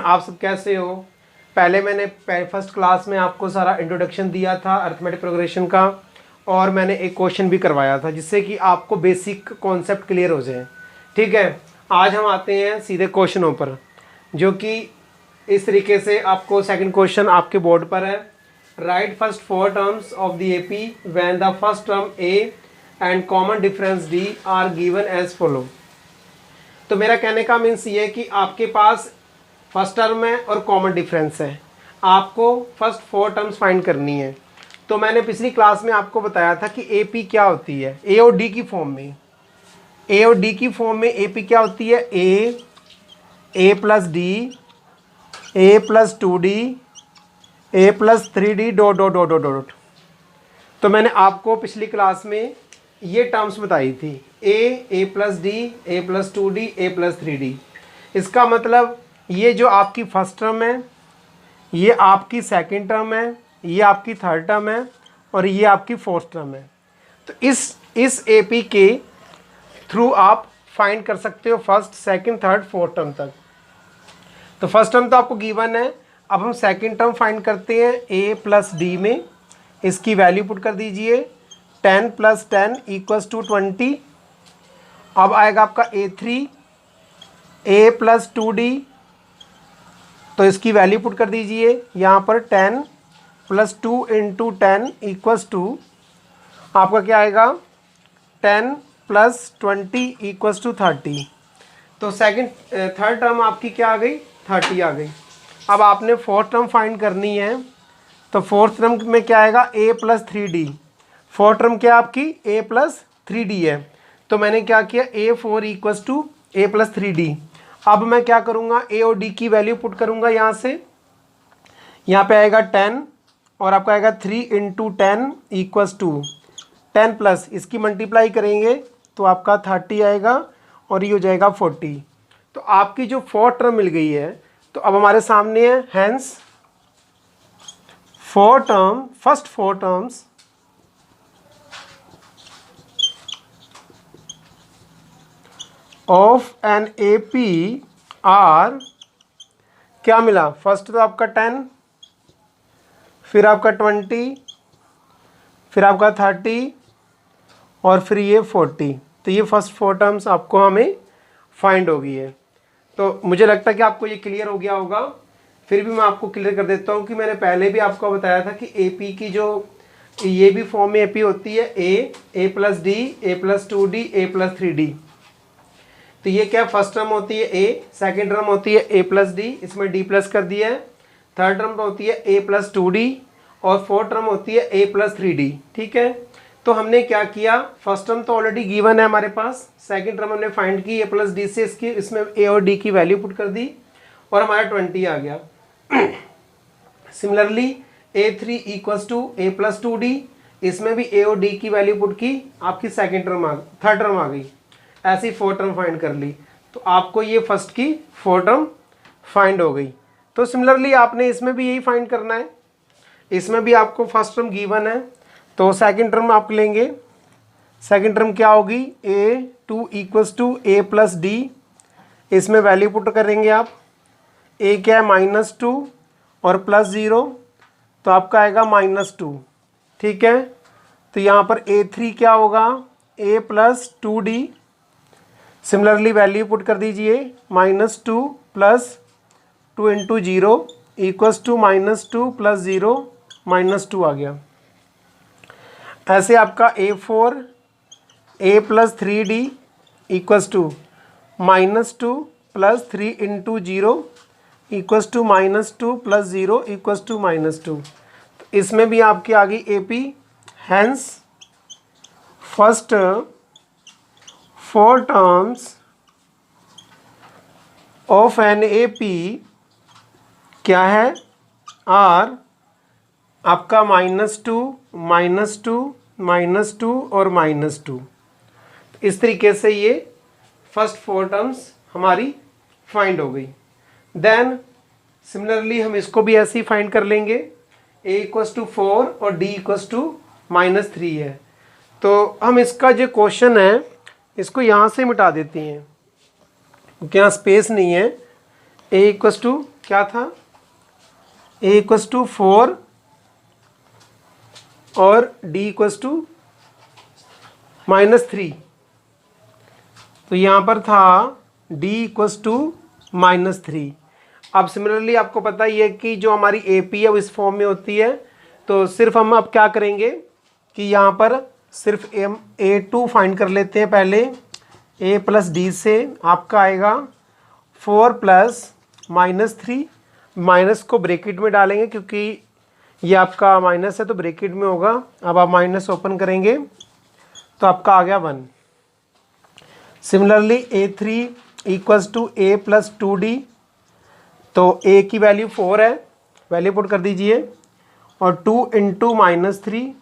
आप सब कैसे हो। पहले मैंने फर्स्ट क्लास में आपको सारा इंट्रोडक्शन दिया था अरिथमेटिक प्रोग्रेशन का, और मैंने एक क्वेश्चन भी करवाया था जिससे कि आपको बेसिक कॉन्सेप्ट क्लियर हो जाए। ठीक है, आज हम आते हैं सीधे क्वेश्चनों पर, जो कि इस तरीके से आपको सेकंड क्वेश्चन आपके बोर्ड पर है। Write first four terms of the AP when the first term a and common difference d are given as follow. तो मेरा कहने का मीन्स ये है कि आपके पास फर्स्ट टर्म है और कॉमन डिफरेंस है, आपको फर्स्ट फोर टर्म्स फाइंड करनी है। तो मैंने पिछली क्लास में आपको बताया था कि ए पी क्या होती है, ए और डी की फॉर्म में। ए और डी की फॉर्म में ए पी क्या होती है, a plus d, a plus 2d, a plus 3d dot dot dot dot dot. तो मैंने आपको पिछली क्लास में ये टर्म्स बताई थी, ए plus d, a plus 2d, a plus 3d। इसका मतलब ये जो आपकी फर्स्ट टर्म है, ये आपकी सेकंड टर्म है, ये आपकी थर्ड टर्म है, और ये आपकी फोर्थ टर्म है। तो इस ए पी के थ्रू आप फाइंड कर सकते हो first, second, third, fourth term तक। तो फर्स्ट टर्म तो आपको गिवन है, अब हम सेकंड टर्म फाइंड करते हैं। ए प्लस डी में इसकी वैल्यू पुट कर दीजिए, 10 प्लस 10 इक्वल्स टू 20। अब आएगा आपका A3, ए प्लस 2d, तो इसकी वैल्यू पुट कर दीजिए यहाँ पर 10 प्लस 2 इंटू 10 इक्वल्स टू आपका क्या आएगा, 10 प्लस 20 इक्वल्स टू 30। तो थर्ड टर्म आपकी क्या आ गई, 30 आ गई। अब आपने फोर्थ टर्म फाइंड करनी है, तो फोर्थ टर्म में क्या आएगा, a plus 3d। Fourth term क्या आपकी a प्लस 3d है, तो मैंने क्या किया, A4 equals to a plus 3d। अब मैं क्या करूँगा, a और d की वैल्यू पुट करूँगा यहाँ से। यहाँ पे आएगा 10 और आपका आएगा 3 इंटू 10 इक्वल्स टू 10 प्लस इसकी मल्टीप्लाई करेंगे तो आपका 30 आएगा और ये हो जाएगा 40। तो आपकी जो फोर्थ टर्म मिल गई है, तो अब हमारे सामने है hence first four terms of an A P are, क्या मिला, फर्स्ट तो आपका 10, फिर आपका 20, फिर आपका 30 और फिर ये 40। तो ये फर्स्ट फोर टर्म्स आपको हमें फाइंड हो गई है। तो मुझे लगता है कि आपको ये क्लियर हो गया होगा। फिर भी मैं आपको क्लियर कर देता हूँ कि मैंने पहले भी आपको बताया था कि ए पी की जो ये भी फॉर्म में ए पी होती है, a plus d, a plus 2d, a plus 3d। तो ये क्या फर्स्ट टर्म होती है a, सेकेंड टर्म होती है a प्लस डी, इसमें d प्लस कर दिया है। थर्ड टर्म होती है a प्लस 2d और फोर्थ टर्म होती है a प्लस 3d। ठीक है, तो हमने क्या किया, फर्स्ट टर्म तो ऑलरेडी गिवन है हमारे पास, सेकेंड टर्म हमने फाइंड की a प्लस डी से, इसमें a और d की वैल्यू पुट कर दी और हमारा 20 आ गया। Similarly A3 equals to a plus 2d, इसमें भी a और d की वैल्यू पुट की, आपकी थर्ड टर्म आ गई। ऐसी फोर टर्म फाइंड कर ली, तो आपको ये फर्स्ट की फोर टर्म फाइंड हो गई। तो सिमिलरली आपने इसमें भी यही फाइंड करना है, इसमें भी आपको फर्स्ट टर्म गिवन है, तो सेकंड टर्म आप लेंगे। सेकंड टर्म क्या होगी, A2 equals to a plus D, इसमें वैल्यू पुट करेंगे आप। a क्या है, -2 और प्लस 0, तो आपका आएगा -2। ठीक है, तो यहाँ पर A3 क्या होगा, a plus 2d, similarly value put कर दीजिए, -2 plus 2 into 0 equals to -2 plus 0 -2 आ गया। ऐसे आपका A4 a plus 3d equals to -2 plus 3 into 0 equals to -2 plus 0 equals to -2। तो इसमें भी आपकी आ गई A P. Hence first four terms of an A P क्या है, आर आपका -2, -2, -2 और -2। इस तरीके से ये फर्स्ट फोर टर्म्स हमारी फाइंड हो गई। देन सिमिलरली हम इसको भी ऐसे ही फाइंड कर लेंगे, a इक्वल्स टू 4 और d इक्वल्स टू -3 है। तो हम इसका जो क्वेश्चन है इसको यहाँ से मिटा देते हैं क्योंकि यहाँ स्पेस नहीं है। a इक्वल्स टू क्या था, a इक्वस टू 4 और d इक्वस टू -3। तो यहाँ पर था d इक्वस टू -3। अब सिमिलरली आपको पता ही है कि जो हमारी ए पी है वो इस फॉर्म में होती है, तो सिर्फ हम अब क्या करेंगे कि यहाँ पर सिर्फ A2 फाइंड कर लेते हैं पहले। a प्लस डी से आपका आएगा 4 प्लस -3, माइनस को ब्रैकेट में डालेंगे क्योंकि ये आपका माइनस है तो ब्रैकेट में होगा। अब आप माइनस ओपन करेंगे तो आपका आ गया 1। Similarly A3 equals to a plus 2d, तो a की वैल्यू 4 है, वैल्यू पुट कर दीजिए, और 2 इंटू -3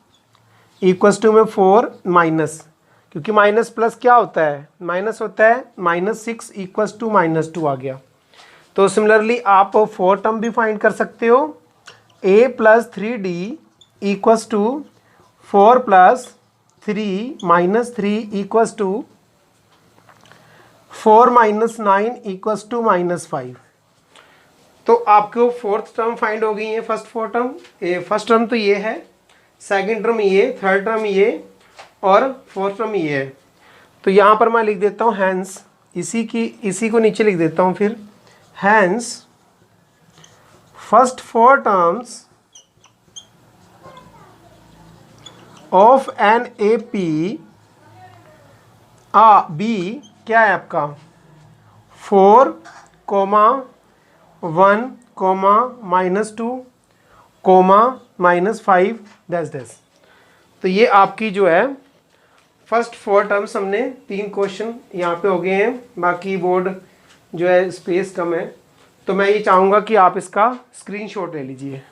इक्वल्स टू में 4 माइनस, क्योंकि माइनस प्लस क्या होता है, माइनस होता है, -6 इक्वल्स टू -2 आ गया। तो सिमिलरली आप 4 टर्म भी फाइंड कर सकते हो, a plus 3d equals to 4 plus 3 -3 equals to 4 - 9 equals to -5। तो आपको फोर्थ टर्म फाइंड हो गई है। फर्स्ट टर्म तो ये है, सेकंड टर्म ये, थर्ड टर्म ये, और फोर्थ टर्म ये है। तो यहाँ पर मैं लिख देता हूँ हैंस, इसी को नीचे लिख देता हूँ फिर, hence first 4 terms of an A P B क्या है आपका 4, 1, -2, -5 डैश डैश। तो ये आपकी जो है फर्स्ट 4 टर्म्स हमने 3 क्वेश्चन यहाँ पे हो गए हैं। बाकी बोर्ड जो है स्पेस कम है, तो मैं ये चाहूँगा कि आप इसका स्क्रीनशॉट ले लीजिए।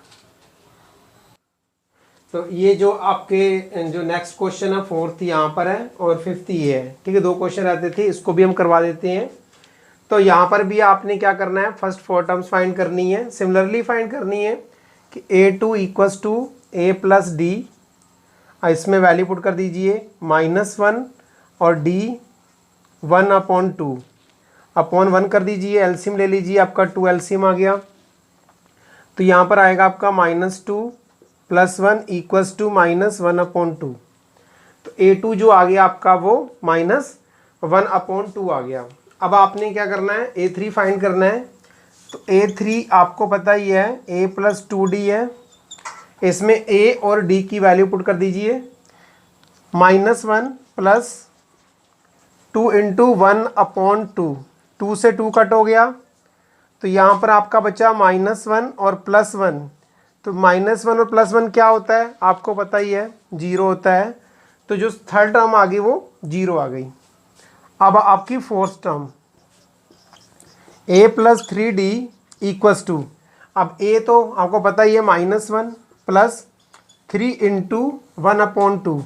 तो ये जो आपके जो नेक्स्ट क्वेश्चन है 4th यहाँ पर है और 5th ये है, ठीक है। 2 क्वेश्चन रहते थे, इसको भी हम करवा देते हैं। तो यहाँ पर भी आपने क्या करना है, फर्स्ट 4 टर्म्स फाइंड करनी है। सिमिलरली फाइंड करनी है कि A2 equals to a plus D, इसमें वैल्यू पुट कर दीजिए -1 और d 1/2 अपॉन 1 कर दीजिए, एलसीएम ले लीजिए, आपका 2 एलसीएम आ गया। तो यहाँ पर आएगा आपका -2 + 1 इक्वल्स टू -1/2। तो A2 जो आ गया आपका वो -1/2 आ गया। अब आपने क्या करना है, A3 फाइंड करना है। तो A3 आपको पता ही है a प्लस 2d है, इसमें a और d की वैल्यू पुट कर दीजिए, -1 प्लस 2 इंटू 1/2, 2 से 2 कट हो गया, तो यहाँ पर आपका बचा -1 और +1। तो -1 और +1 क्या होता है आपको पता ही है, 0 होता है। तो जो थर्ड टर्म आ गई वो 0 आ गई। अब आपकी fourth term a plus 3d equals to, अब a तो आपको पता ही है -1 प्लस 3 इंटू 1/2,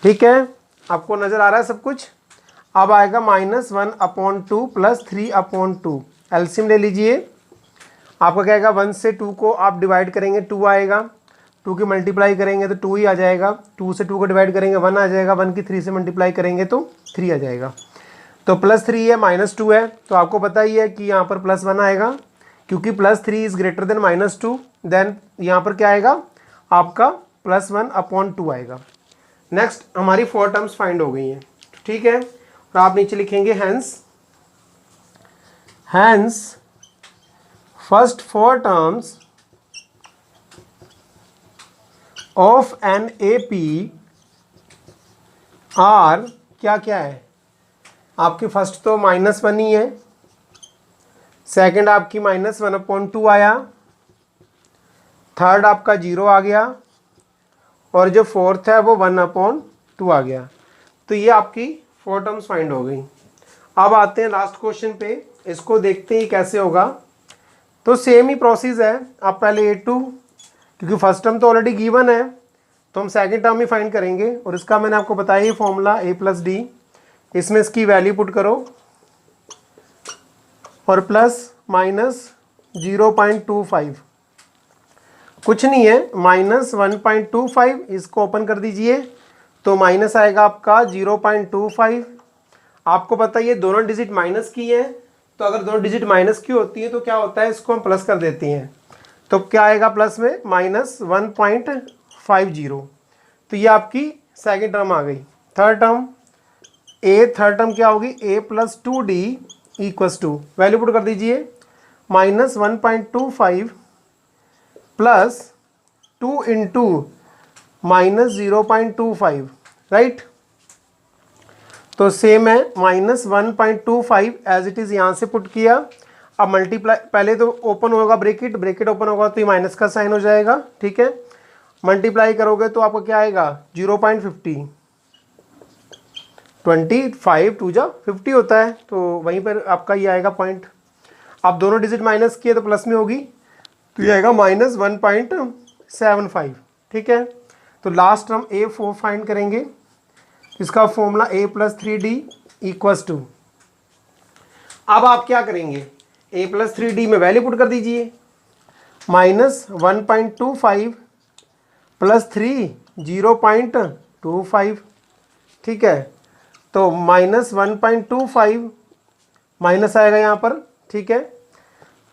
ठीक है, आपको नज़र आ रहा है सब कुछ। अब आएगा -1/2 प्लस 3/2, एलसीएम ले लीजिए, आपका क्या आएगा, 1 से 2 को आप डिवाइड करेंगे 2 आएगा, 2 की मल्टीप्लाई करेंगे तो 2 ही आ जाएगा, 2 से 2 को डिवाइड करेंगे 1 आ जाएगा, 1 की 3 से मल्टीप्लाई करेंगे तो 3 आ जाएगा। तो +3 है, -2 है, तो आपको पता ही है कि यहाँ पर +1 आएगा, क्योंकि +3 इज़ ग्रेटर देन -2, देन यहाँ पर क्या आएगा आपका +1/2 आएगा। नेक्स्ट हमारी 4 टर्म्स फाइंड हो गई हैं, ठीक है। और आप नीचे लिखेंगे hence first 4 terms of an A P are क्या क्या है आपकी, फर्स्ट तो -1 ही है, सेकंड आपकी -1/2 आया, थर्ड आपका 0 आ गया, और जो फोर्थ है वो 1/2 आ गया। तो ये आपकी 4 टर्म्स फाइंड हो गई। अब आते हैं लास्ट क्वेश्चन पे, इसको देखते ही कैसे होगा। तो सेम ही प्रोसेस है, आप पहले A2, क्योंकि फर्स्ट टर्म तो ऑलरेडी गिवन है तो हम सेकंड टर्म ही फाइंड करेंगे, और इसका मैंने आपको बताया ही फॉर्मूला a प्लस डी, इसमें इसकी वैल्यू पुट करो और ±0.25, कुछ नहीं है, -1.25, इसको ओपन कर दीजिए तो माइनस आएगा आपका 0.25। आपको पता है ये दोनों डिजिट माइनस की है, तो अगर दोनों डिजिट माइनस की होती है तो क्या होता है, इसको हम प्लस कर देते हैं, तो क्या आएगा प्लस में -1.50। तो ये आपकी सेकेंड टर्म आ गई। थर्ड टर्म क्या होगी, a+2d equals to, value put कर दीजिए, -1.25 प्लस 2 इंटू -0.25, राइट। तो सेम है, -1.25 एज इट इज़ यहाँ से पुट किया। अब मल्टीप्लाई, पहले तो ओपन होगा ब्रेकेट ओपन होगा तो ये माइनस का साइन हो जाएगा, ठीक है। मल्टीप्लाई करोगे तो आपको क्या आएगा, 0.50, 25 2 जा 50 होता है, तो वहीं पर आपका ये आएगा पॉइंट। अब दोनों डिजिट माइनस किए तो प्लस में होगी, तो ये आएगा -1.75, ठीक है। तो लास्ट टर्म A4 फाइंड करेंगे, इसका फॉर्मूला a+3d इक्वस टू, अब आप क्या करेंगे, a+3d में वैल्यू पुट कर दीजिए, -1.25 प्लस 3 0.25, ठीक है। तो -1.25 माइनस आएगा यहाँ पर, ठीक है,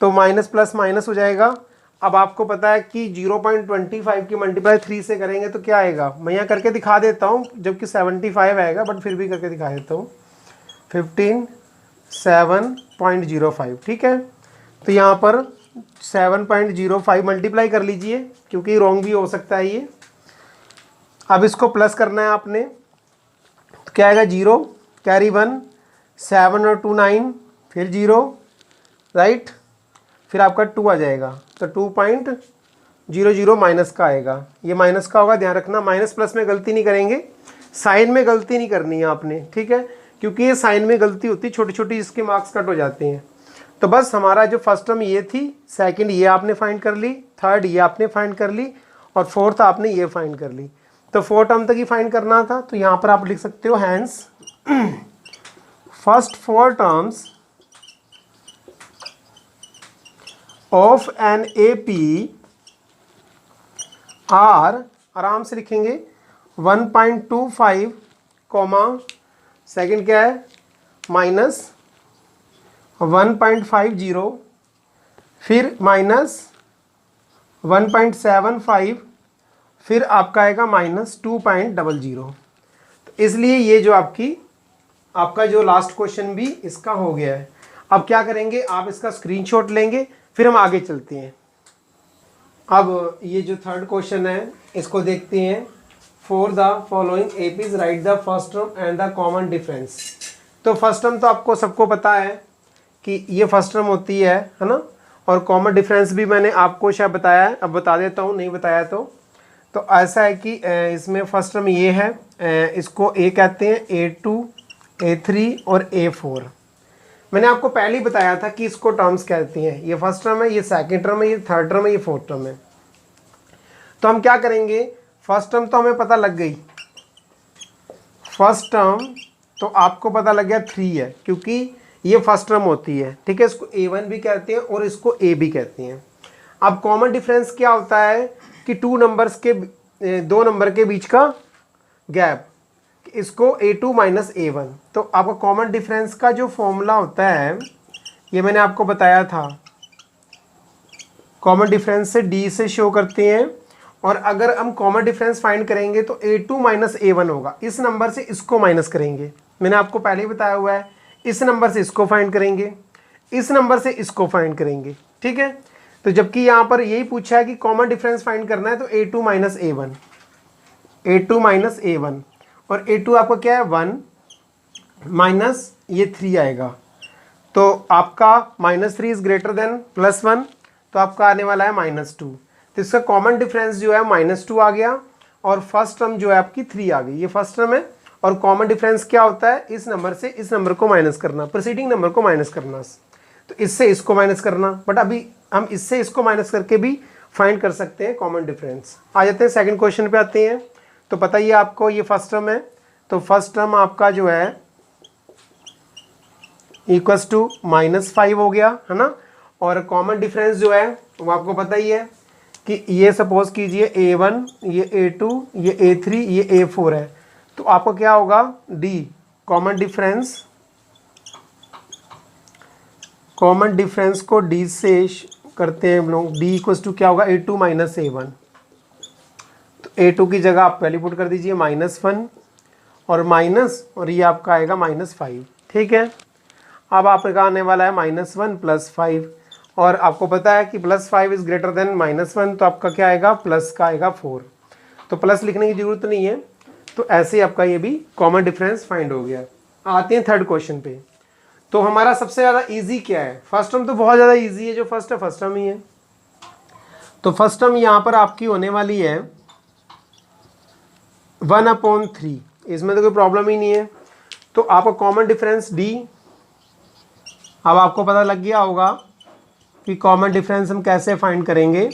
तो माइनस प्लस माइनस हो जाएगा। अब आपको पता है कि 0.25 की मल्टीप्लाई 3 से करेंगे तो क्या आएगा, मैं यहाँ करके दिखा देता हूँ, जबकि 75 आएगा, बट फिर भी करके दिखा देता हूँ, 7.05, ठीक है। तो यहाँ पर 7.05 मल्टीप्लाई कर लीजिए, क्योंकि रॉन्ग भी हो सकता है ये। अब इसको प्लस करना है आपने, तो क्या आएगा, 0 कैरी 1, 7 और 2 9, फिर 0, राइट, फिर आपका 2 आ जाएगा, तो 2.00 माइनस का आएगा, ये माइनस का होगा, ध्यान रखना। माइनस प्लस में गलती नहीं करेंगे, साइन में गलती नहीं करनी है आपने, ठीक है, क्योंकि ये साइन में गलती होती है छोटी छोटी, इसके मार्क्स कट हो जाते हैं। तो बस हमारा जो फर्स्ट टर्म ये थी, सेकंड ये आपने फाइंड कर ली, थर्ड ये आपने फाइंड कर ली, और फोर्थ आपने ये फाइंड कर ली। तो 4 टर्म तक ही फाइंड करना था, तो यहाँ पर आप लिख सकते हो, hence first 4 terms of an AP are, आराम से लिखेंगे, 1.25 कॉमा सेकेंड क्या है, -1.50, फिर -1.75, फिर आपका आएगा -2.00। तो इसलिए ये जो आपका जो लास्ट क्वेश्चन भी इसका हो गया है। अब क्या करेंगे, आप इसका स्क्रीनशॉट लेंगे, फिर हम आगे चलते हैं। अब ये जो थर्ड क्वेश्चन है इसको देखते हैं। For the following APs right the first term and the common difference. तो फर्स्ट टर्म तो आपको सबको पता है कि ये फर्स्ट टर्म होती है ना, और कॉमन डिफरेंस भी मैंने आपको शायद बताया है, अब बता देता हूँ, नहीं बताया तो ऐसा है कि इसमें फर्स्ट टर्म ये है, इसको A कहते हैं, A2 A3 और A4। मैंने आपको पहले ही बताया था कि इसको टर्म्स कहते हैं, ये फर्स्ट टर्म है, ये सेकंड टर्म है, ये थर्ड टर्म है, ये फोर्थ टर्म है। तो हम क्या करेंगे, फर्स्ट टर्म तो हमें पता लग गई, फर्स्ट टर्म तो आपको पता लग गया 3 है, क्योंकि ये फर्स्ट टर्म होती है, ठीक है। इसको A1 भी कहते हैं और इसको A भी कहते हैं। अब कॉमन डिफरेंस क्या होता है कि दो नंबर के बीच का गैप, इसको A2 माइनस A1। तो आपका कॉमन डिफरेंस का जो फॉर्मूला होता है, ये मैंने आपको बताया था, कॉमन डिफरेंस से D से शो करते हैं, और अगर हम कॉमन डिफरेंस फाइंड करेंगे तो A2 माइनस A1 होगा, इस नंबर से इसको माइनस करेंगे, मैंने आपको पहले ही बताया हुआ है, इस नंबर से इसको फाइंड करेंगे, इस नंबर से इसको फाइंड करेंगे, ठीक है। तो जबकि यहाँ पर यही पूछा है कि कॉमन डिफरेंस फाइंड करना है, तो A2 माइनस A1, और A2 आपका क्या है 1 माइनस ये 3 आएगा, तो आपका -3 इज ग्रेटर देन +1, तो आपका आने वाला है -2। तो इसका कॉमन डिफरेंस जो है -2 आ गया, और फर्स्ट टर्म जो है आपकी 3 आ गई, ये फर्स्ट टर्म है। और कॉमन डिफरेंस क्या होता है, इस नंबर से इस नंबर को माइनस करना, प्रीसीडिंग नंबर को माइनस करना, तो इससे इसको माइनस करना, बट अभी हम इससे इसको माइनस करके भी फाइंड कर सकते हैं कॉमन डिफरेंस। आ जाते हैं सेकंड क्वेश्चन पे आते हैं। तो पता ही है आपको, ये फर्स्ट टर्म है, तो फर्स्ट टर्म आपका जो है इक्वल्स टू -5 हो गया, है ना। और कॉमन डिफरेंस जो है वो आपको पता ही है कि ये सपोज कीजिए A1, ये A2, ये A3, ये A4 है, तो आपको क्या होगा D, common difference common difference को डी से करते हैं हम लोग। डी इक्वल्स टू क्या होगा, A2 माइनस A1। तो A2 की जगह आप वैल्यू पुट कर दीजिए -1 और माइनस, और ये आपका आएगा -5। ठीक है, अब आपका आने वाला है -1 + 5, और आपको पता है कि +5 इज़ ग्रेटर देन -1, तो आपका क्या आएगा, प्लस का आएगा 4। तो प्लस लिखने की ज़रूरत नहीं है। तो ऐसे ही आपका ये भी कॉमन डिफरेंस फाइंड हो गया। आते हैं थर्ड क्वेश्चन पे। तो हमारा सबसे ज़्यादा इजी क्या है, फर्स्ट टर्म तो बहुत ज़्यादा इजी है, जो फर्स्ट है फर्स्ट टर्म ही है। तो फर्स्ट टर्म यहाँ पर आपकी होने वाली है 1/3, इसमें तो कोई प्रॉब्लम ही नहीं है। तो आपका कॉमन डिफरेंस डी, अब आपको पता लग गया होगा कि कॉमन डिफरेंस हम कैसे फाइंड करेंगे।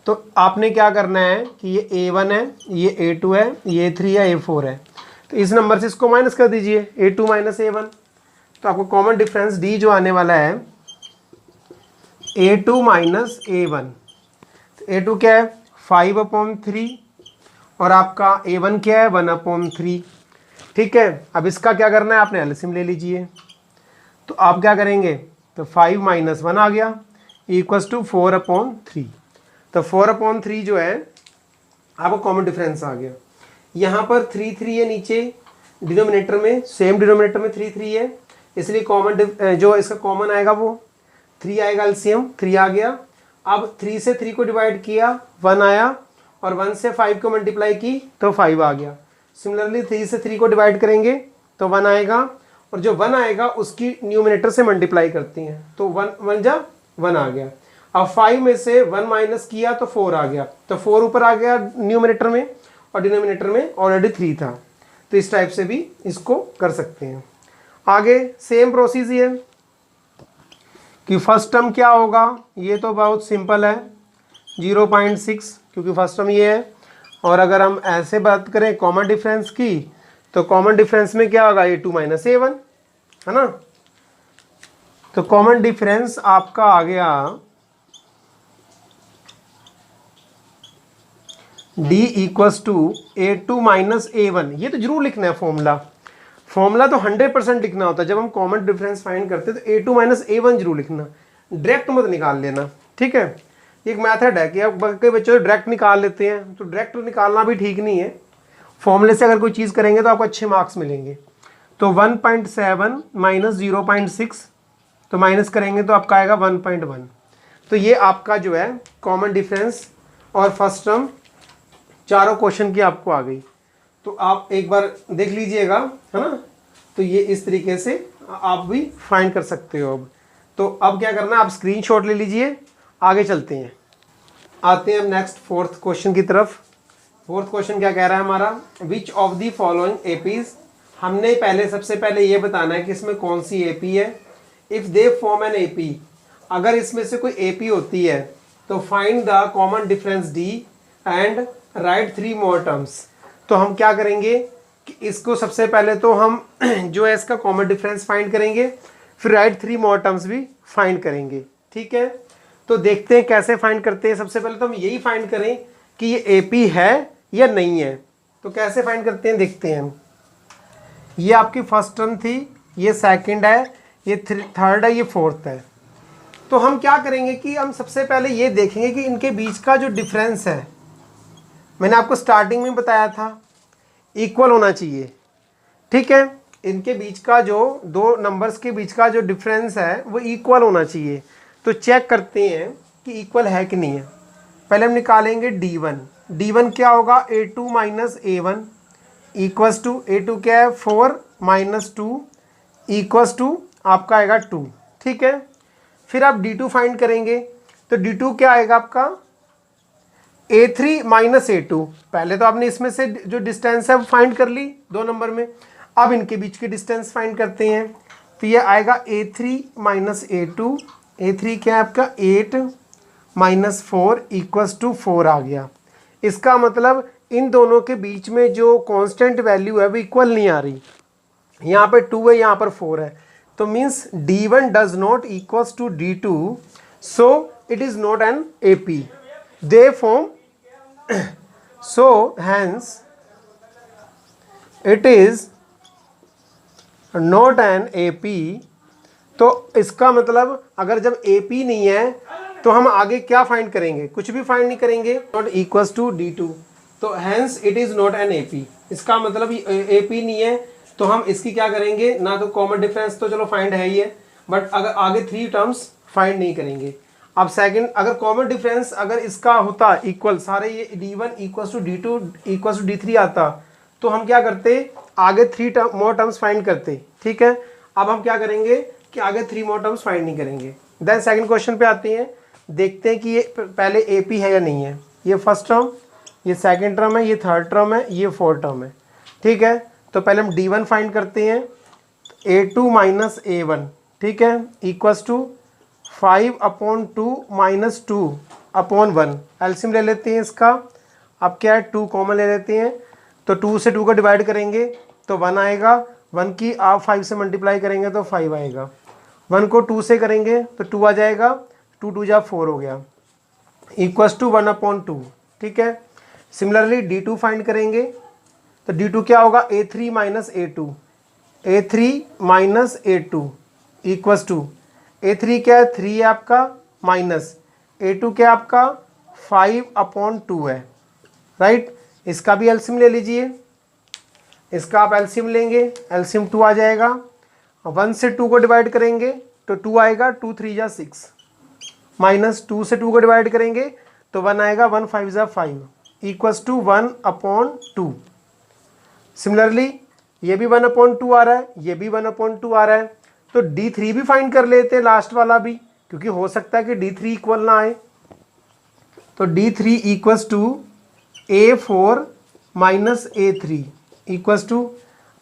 तो आपने क्या करना है कि ये A1 है, ये A2 है, ये A3 है, A4 है। तो इस नंबर से इसको माइनस कर दीजिए, A2 - A1। तो आपको कॉमन डिफरेंस D जो आने वाला है A2 - A1। तो A2 क्या है, 5/3, और आपका A1 क्या है, 1/3। ठीक है, अब इसका क्या करना है, आपने एलसीएम ले लीजिए। तो आप क्या करेंगे, तो 5 - 1 आ गया इक्वल्स टू 4/3। तो 4/3 जो है आपको कॉमन डिफरेंस आ गया। यहाँ पर 3 है नीचे डिनोमिनेटर में, सेम डिनोमिनेटर में 3 है, इसलिए कॉमन जो इसका कॉमन आएगा वो 3 आएगा, एलसीएम 3 आ गया। अब 3 से 3 को डिवाइड किया, 1 आया, और 1 से 5 को मल्टीप्लाई की तो 5 आ गया। सिमिलरली 3 से 3 को डिवाइड करेंगे तो 1 आएगा, और जो 1 आएगा उसकी न्यूमिनेटर से मल्टीप्लाई करती हैं, तो 1 जा 1 आ गया। अब 5 में से 1 माइनस किया तो 4 आ गया, तो 4 ऊपर आ गया न्यूमिनेटर में, और डिनोमिनेटर में ऑलरेडी 3 था। तो इस टाइप से भी इसको कर सकते हैं। आगे सेम प्रोसेस है कि फर्स्ट टर्म क्या होगा, ये तो बहुत सिंपल है 0.6, क्योंकि फर्स्ट टर्म ये है। और अगर हम ऐसे बात करें कॉमन डिफरेंस की, तो कॉमन डिफरेंस में क्या होगा, A2 - A1 है ना। तो कॉमन डिफरेंस आपका आ गया D equals to A2 - A1। ये तो जरूर लिखना है फॉर्मूला तो 100% लिखना होता है। जब हम कॉमन डिफरेंस फाइंड करते हैं तो A2 - A1 जरूर लिखना, डायरेक्ट मत निकाल लेना। ठीक है, एक मेथड है कि आप कई बच्चे डायरेक्ट निकाल लेते हैं, तो डायरेक्ट निकालना भी ठीक नहीं है। फॉर्मूले से अगर कोई चीज़ करेंगे तो आपको अच्छे मार्क्स मिलेंगे। तो 1.7 - 0.6, तो माइनस करेंगे तो आपका आएगा 1.1। तो ये आपका जो है कॉमन डिफरेंस और फर्स्ट टर्म चारों क्वेश्चन की आपको आ गई। तो आप एक बार देख लीजिएगा, है ना। तो ये इस तरीके से आप भी फाइंड कर सकते हो। तो अब क्या करना है, आप स्क्रीनशॉट ले लीजिए, आगे चलते हैं। आते हैं अब नेक्स्ट फोर्थ क्वेश्चन की तरफ। फोर्थ क्वेश्चन क्या कह रहा है हमारा, which of the following APs. हमने सबसे पहले ये बताना है कि इसमें कौन सी एपी है। If they form an AP, अगर इसमें से कोई एपी होती है तो find the common difference D and right 3 more terms. तो हम क्या करेंगे कि इसको सबसे पहले तो हम जो है इसका कॉमन डिफरेंस फाइंड करेंगे, फिर राइट 3 मोर टर्म्स भी फाइंड करेंगे। ठीक है, तो देखते हैं कैसे फाइंड करते हैं। सबसे पहले तो हम यही फाइंड करें कि ये एपी है या नहीं है। तो कैसे फाइंड करते हैं, देखते हैं हम। ये आपकी फर्स्ट टर्म थी, ये सेकंड है, ये थर्ड है, ये फोर्थ है। तो हम क्या करेंगे कि हम सबसे पहले ये देखेंगे कि इनके बीच का जो डिफरेंस है, मैंने आपको स्टार्टिंग में बताया था इक्वल होना चाहिए। ठीक है, इनके बीच का जो दो नंबर्स के बीच का जो डिफरेंस है वो इक्वल होना चाहिए। तो चेक करते हैं कि इक्वल है कि नहीं है। पहले हम निकालेंगे D1। D1 क्या होगा, A2 - A1 equals to A2 क्या है, 4 - 2 इक्वल्स टू आपका आएगा 2। ठीक है, फिर आप D2 फाइंड करेंगे, तो D2 क्या आएगा आपका, A3 - A2। पहले तो आपने इसमें से जो डिस्टेंस है वो फाइंड कर ली दो नंबर में। अब इनके बीच की डिस्टेंस फाइंड करते हैं। तो ये आएगा A3 - A2। A3 क्या है आपका, 8 - 4 इक्वल्स टू 4 आ गया। इसका मतलब इन दोनों के बीच में जो कांस्टेंट वैल्यू है वो इक्वल नहीं आ रही। यहाँ पे 2 है, यहाँ पर 4 है। तो means D1 does not equals to D2, so it is not an AP। They form so hence it is not an AP तो इसका मतलब अगर जब AP नहीं है तो हम आगे क्या फाइंड करेंगे, कुछ भी फाइंड नहीं करेंगे, नॉट इक्वल्स टू D2, तो hence it is not an AP। इसका मतलब AP नहीं है तो हम इसकी क्या करेंगे, ना तो कॉमन डिफरेंस तो चलो फाइंड है ही है, बट अगर आगे 3 टर्म्स फाइंड नहीं करेंगे। अब सेकंड, अगर कॉमन डिफरेंस अगर इसका होता इक्वल, सारे ये D1 equals to D2 equals to D3 आता, तो हम क्या करते, आगे 3 मोर टर्म्स फाइंड करते। ठीक है, अब हम क्या करेंगे कि आगे 3 मोर टर्म्स फाइंड नहीं करेंगे। देन सेकंड क्वेश्चन पे आते हैं, देखते हैं कि ये पहले AP है या नहीं है। ये फर्स्ट टर्म, ये सेकंड टर्म है, ये थर्ड टर्म है, ये फोर्थ टर्म है। ठीक है, तो पहले हम D1 फाइंड करते हैं, A2 माइनस A1, ठीक है, इक्वल्स टू 5/2 माइनस 2/1। एलसीएम ले लेते हैं इसका। अब क्या है, 2 कॉमन ले लेते हैं, तो 2 से 2 को डिवाइड करेंगे तो 1 आएगा, 1 की आप 5 से मल्टीप्लाई करेंगे तो 5 आएगा, 1 को 2 से करेंगे तो 2 आ जाएगा, 2 2 जा 4 हो गया, इक्वल्स टू 1/2। ठीक है, सिमिलरली D2 फाइंड करेंगे, तो D2 क्या होगा, A3 minus A2, A3 minus A2 equals to, A3 क्या है, 3 है आपका, माइनस A2 क्या है आपका, 5/2 है, राइट। इसका भी एलसीएम ले लीजिए, इसका आप एलसीएम लेंगे, एलसीएम 2 आ जाएगा, 1 से 2 को डिवाइड करेंगे तो 2 आएगा, 2 3 जा 6, माइनस 2 से 2 को डिवाइड करेंगे तो 1 आएगा, 1 5 जा 5, इक्वल्स टू 1/2। सिमिलरली ये भी 1/2 आ रहा है, ये भी 1/2 आ रहा है, तो D3 भी फाइंड कर लेते हैं, लास्ट वाला भी, क्योंकि हो सकता है कि D3 इक्वल ना आए। तो D3 equals to A4 minus A3 equals to,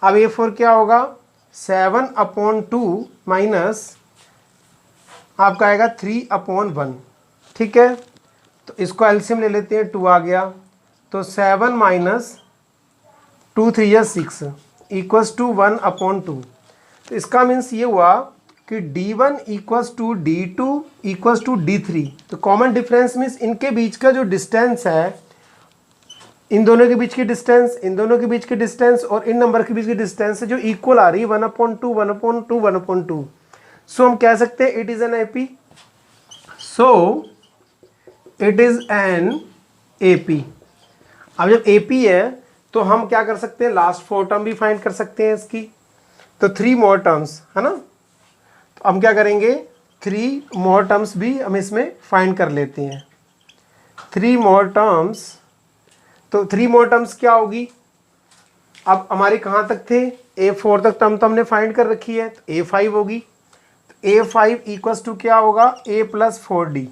अब A4 क्या होगा, 7/2 माइनस आपका आएगा 3/1। ठीक है, तो इसको एलसीएम ले लेते हैं, 2 आ गया, तो 7 माइनस 2 3 या 6 इक्वल्स टू 1/2। तो इसका मीन्स ये हुआ कि D1 equals to D2 equals to D3। तो कॉमन डिफरेंस मीन्स इनके बीच का जो डिस्टेंस है, इन दोनों के बीच की डिस्टेंस, इन दोनों के बीच की डिस्टेंस और इन नंबर के बीच की डिस्टेंस जो इक्वल आ रही है, 1/2 1/2 1/2। सो हम कह सकते हैं it is an AP। So it is an AP। अब जब AP है तो हम क्या कर सकते हैं, लास्ट 4 टर्म भी फाइंड कर सकते हैं इसकी, तो 3 मोर टर्म्स है ना, तो हम क्या करेंगे, 3 मोर टर्म्स भी हम इसमें फाइंड कर लेते हैं, 3 मोर टर्म्स। तो 3 मोर टर्म्स क्या होगी, अब हमारे कहाँ तक थे, A4 तक टर्म तो हमने फाइंड कर रखी है, तो A5 होगी, तो A5 इक्वल्स टू क्या होगा, A प्लस 4D।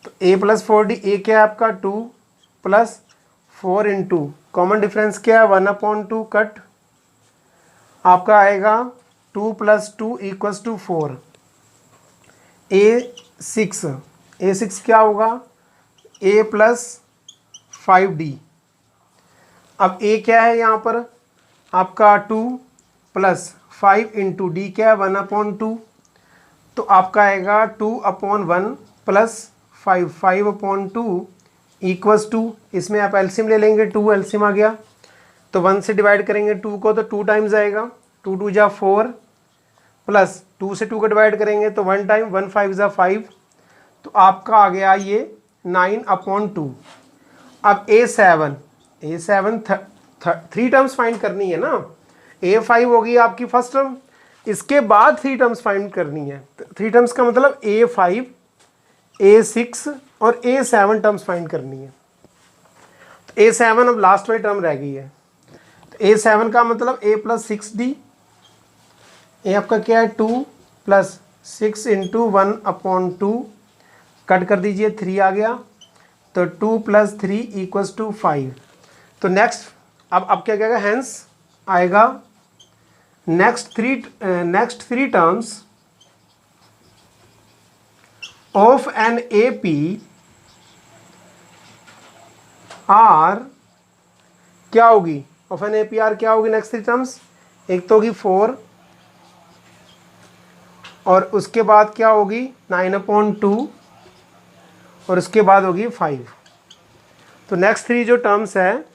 तो A प्लस 4D, A क्या है आपका 2 प्लस 4 इंटू कॉमन डिफरेंस क्या है, 1/2 कट, आपका आएगा 2 प्लस 2 इक्वल्स टू 4। A6 क्या होगा, A प्लस 5D। अब A क्या है यहाँ पर आपका 2 प्लस 5 इंटू D क्या है 1/2, तो आपका आएगा 2/1 प्लस 5/2 इक्वल्स टू, इसमें आप एलसीएम ले लेंगे, 2 एलसीएम आ गया, तो 1 से डिवाइड करेंगे 2 को तो 2 टाइम्स आएगा, 2 2 जा 4 प्लस 2 से 2 को डिवाइड करेंगे तो 1 टाइम, 1 5 जा 5, तो आपका आ गया ये 9/2। अब A7 3 टर्म्स फाइंड करनी है ना, A5 होगी आपकी फर्स्ट टर्म, इसके बाद 3 टर्म्स फाइंड करनी है, 3 टर्म्स का मतलब A5 A6 और A7 टर्म्स फाइंड करनी है। तो A7 अब लास्ट वाली टर्म रह गई है, तो A7 का मतलब A प्लस 6D, ए आपका क्या है 2 प्लस 6 इंटू 1/2, कट कर दीजिए 3 आ गया, तो 2 प्लस 3 इक्वल्स टू 5। तो नेक्स्ट अब क्या कहेगा, हैंस आएगा next three terms of an AP are, क्या होगी, ऑफ एन AP आर क्या होगी नेक्स्ट 3 टर्म्स, एक तो होगी 4 और उसके बाद क्या होगी 9/2 और उसके बाद होगी 5। तो नेक्स्ट 3 जो टर्म्स है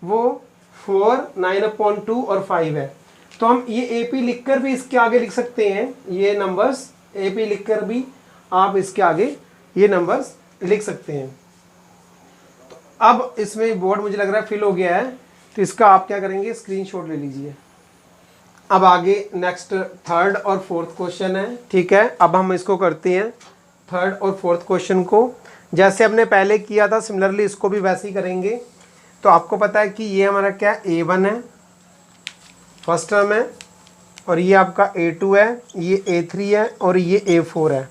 वो 4 9/2 और 5 है। तो हम ये AP लिखकर भी इसके आगे लिख सकते हैं, ये नंबर्स AP लिखकर भी आप इसके आगे ये नंबर्स लिख सकते हैं। तो अब इसमें बोर्ड मुझे लग रहा है फिल हो गया है, तो इसका आप क्या करेंगे, स्क्रीनशॉट ले लीजिए। अब आगे नेक्स्ट थर्ड और फोर्थ क्वेश्चन है, ठीक है। अब हम इसको करते हैं थर्ड और फोर्थ क्वेश्चन को, जैसे हमने पहले किया था सिमिलरली इसको भी वैसे ही करेंगे। तो आपको पता है कि ये हमारा क्या A1 है, फर्स्ट टर्म है, और ये आपका A2 है, ये A3 है और ये A4 है।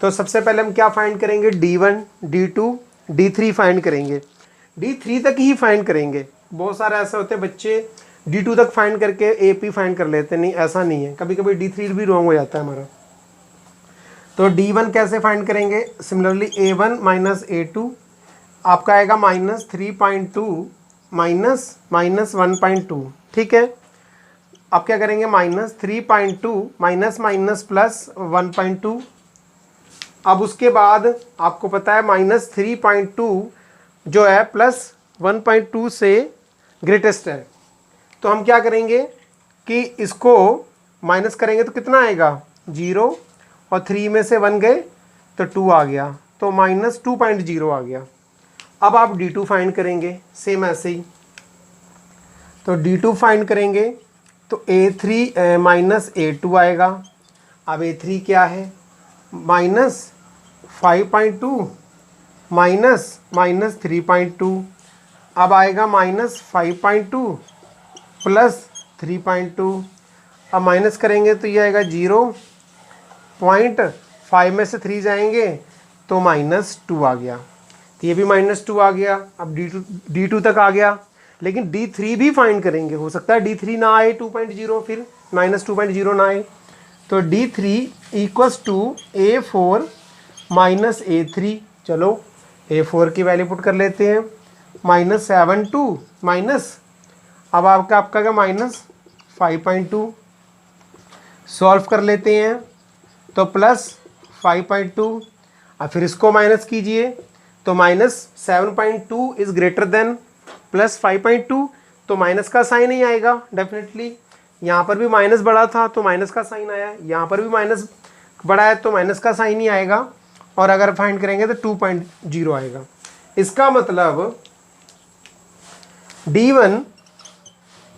तो सबसे पहले हम क्या फाइंड करेंगे, D1, D2, D3 फाइंड करेंगे। D3 तक ही फाइंड करेंगे। बहुत सारे ऐसे होते हैं बच्चे D2 तक फाइंड करके AP फाइंड कर लेते हैं, नहीं ऐसा नहीं है, कभी कभी D3 भी रॉन्ग हो जाता है हमारा। तो D1 कैसे फाइंड करेंगे, सिमिलरली A1 माइनस A2 आपका आएगा -3.2 माइनस -1.2, ठीक है। अब क्या करेंगे, -3.2 माइनस माइनस प्लस 1.2। अब उसके बाद आपको पता है -3.2 जो है प्लस 1.2 से ग्रेटेस्ट है। तो हम क्या करेंगे कि इसको माइनस करेंगे तो कितना आएगा, 0, और 3 में से 1 गए तो 2 आ गया, तो -2.0 आ गया। अब आप D2 फाइंड करेंगे सेम ऐसे ही। तो D2 फाइंड करेंगे तो A3 माइनस A2 आएगा। अब A3 क्या है, -5.2 माइनस -3.2। अब आएगा -5.2 प्लस 3.2। अब माइनस करेंगे तो ये आएगा 0.5 में से 3 जाएंगे तो -2 आ गया, तो ये भी -2 आ गया। अब D2 तक आ गया, लेकिन D3 भी फाइंड करेंगे, हो सकता है D3 ना आए 2.0, फिर -2.0 ना आए। तो D3 equals to A4 minus A3। चलो A4 की वैल्यू पुट कर लेते हैं, -7.2 माइनस, अब आपका क्या -5.2। सॉल्व कर लेते हैं तो +5.2। अब फिर इसको माइनस कीजिए तो -7.2 इज़ ग्रेटर देन +5.2, तो माइनस का साइन ही आएगा डेफिनेटली। यहाँ पर भी माइनस बड़ा था तो माइनस का साइन आया, यहाँ पर भी माइनस बड़ा है तो माइनस का साइन ही आएगा, और अगर फाइंड करेंगे तो 2.0 आएगा। इसका मतलब D1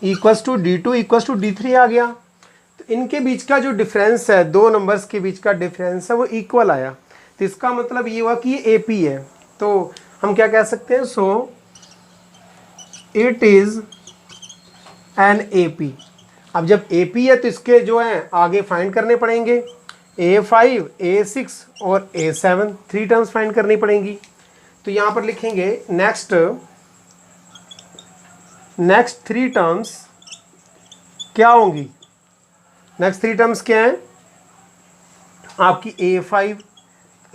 equals to D2 equals to D3 आ गया। तो इनके बीच का जो डिफरेंस है, दो नंबर्स के बीच का डिफरेंस है, वो इक्वल आया। तो इसका मतलब ये हुआ कि ये AP है। तो हम क्या कह सकते हैं, सो इट इज़ एन AP। अब जब AP है तो इसके जो है आगे फाइंड करने पड़ेंगे, A5, A6 और A7, 3 टर्म्स फाइंड करनी पड़ेंगी। तो यहाँ पर लिखेंगे नेक्स्ट 3 टर्म्स क्या होंगी, नेक्स्ट 3 टर्म्स क्या है आपकी,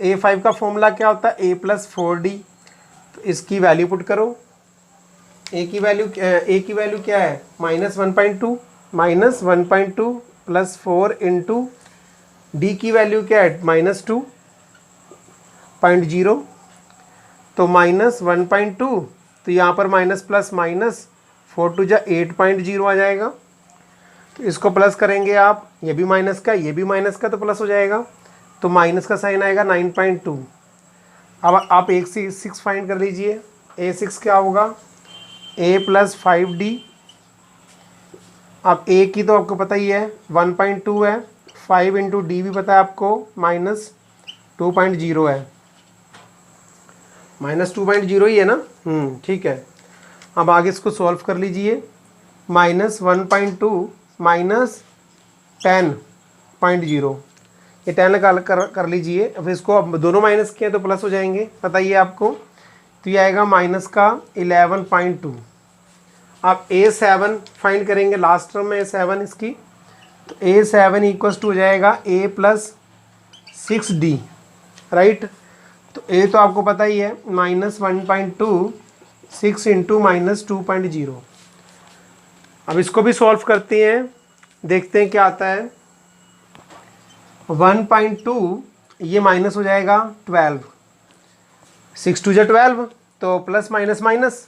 A5 का फॉर्मूला क्या होता है, A + 4D। तो इसकी वैल्यू पुट करो, A की वैल्यू क्या है, -1.2 + 4 इंटू D की वैल्यू क्या है, -2.0, तो -1.2, तो यहाँ पर माइनस प्लस माइनस 4 × 2 = 8.0 आ जाएगा। तो इसको प्लस करेंगे आप, ये भी माइनस का, ये भी माइनस का, तो प्लस हो जाएगा, तो माइनस का साइन आएगा 9.2। अब आप A6 फाइंड कर लीजिए। A6 क्या होगा, A + 5D। अब A की तो आपको पता ही है 1.2 है, 5 × D भी पता है आपको, -2.0 है, -2.0 ही है ना, ठीक है। अब आगे इसको सॉल्व कर लीजिए, -1.2 माइनस 10.0, ये 10 निकाल कर लीजिए। अब इसको अब दोनों माइनस किए तो प्लस हो जाएंगे, पता ही है आपको। तो ये आएगा -11.2। अब A7 फाइंड करेंगे, लास्ट टर्म में A7 इसकी, तो A7 इक्वल्स टू हो जाएगा A + 6D, राइट। तो A तो आपको पता ही है, -1.2, 6 × -2.0। अब इसको भी सॉल्व करते हैं, देखते हैं क्या आता है। 1.2 ये माइनस हो जाएगा 12, 6 × 2 = 12, तो प्लस माइनस माइनस,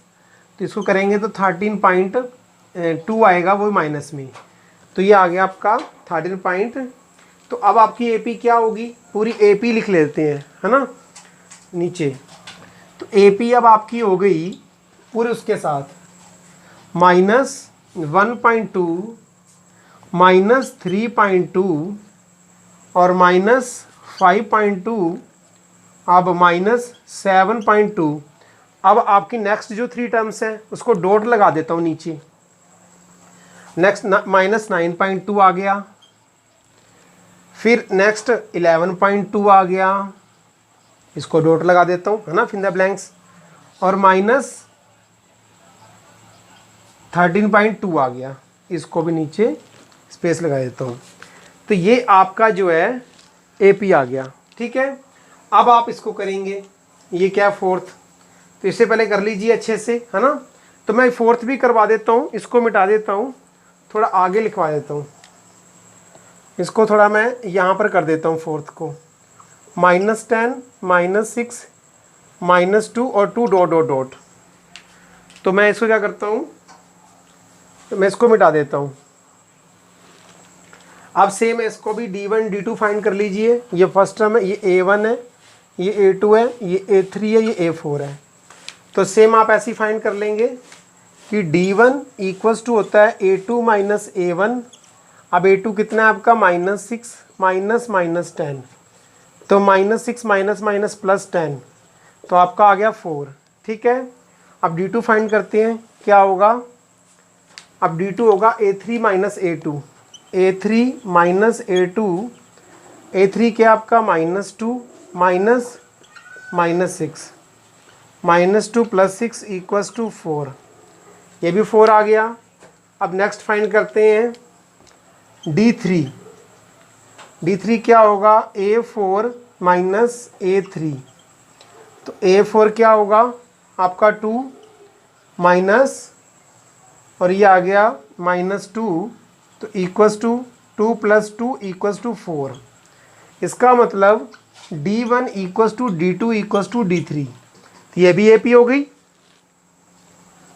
तो इसको करेंगे तो 13.2 आएगा, वो माइनस में। तो ये आ गया आपका 13 पॉइंट। तो अब आपकी AP क्या होगी, पूरी AP लिख लेते हैं, है ना, नीचे। तो AP अब आपकी हो गई पूरे उसके साथ -1.2, -3.2 और -5.2, अब -7.2। अब आपकी नेक्स्ट जो 3 टर्म्स हैं उसको डॉट लगा देता हूँ नीचे। नेक्स्ट -9.2 आ गया, फिर नेक्स्ट 11.2 आ गया, इसको डॉट लगा देता हूँ, है ना, फिन द ब्लैंक्स, और -13.2 आ गया, इसको भी नीचे स्पेस लगा देता हूँ। तो ये आपका जो है AP आ गया, ठीक है। अब आप इसको करेंगे, ये क्या है, फोर्थ, तो इससे पहले कर लीजिए अच्छे से, है ना। तो मैं फोर्थ भी करवा देता हूँ, इसको मिटा देता हूँ, थोड़ा आगे लिखवा देता हूँ, इसको थोड़ा मैं यहाँ पर कर देता हूँ फोर्थ को, -10, -6, -2 और 2 डॉट डॉट डॉट। तो मैं इसको क्या करता हूँ, तो मैं इसको मिटा देता हूँ। अब सेम इसको भी D1 D2 फाइंड कर लीजिए। ये फर्स्ट टर्म है, ये A1 है, ये A2 है, ये A3 है, ये A4 है। तो सेम आप ऐसे ही फाइंड कर लेंगे कि D1 इक्वल्स टू होता है A2 माइनस A1। अब A2 कितना है आपका, -6 -10, तो -6 -+10, तो आपका आ गया 4, ठीक है। अब D2 फाइंड करते हैं, क्या होगा, अब D2 होगा A3 minus A2, A3 minus A2, A3 क्या आपका -2 -6, -2 + 6 = 4, ये भी 4 आ गया। अब नेक्स्ट फाइंड करते हैं D3, D3 क्या होगा, A4 माइनस A3, तो A4 क्या होगा आपका 2 माइनस, और ये आ गया -2, तो = 2 + 2 = 4। इसका मतलब D1 = D2 = D3, तो ये भी AP हो गई।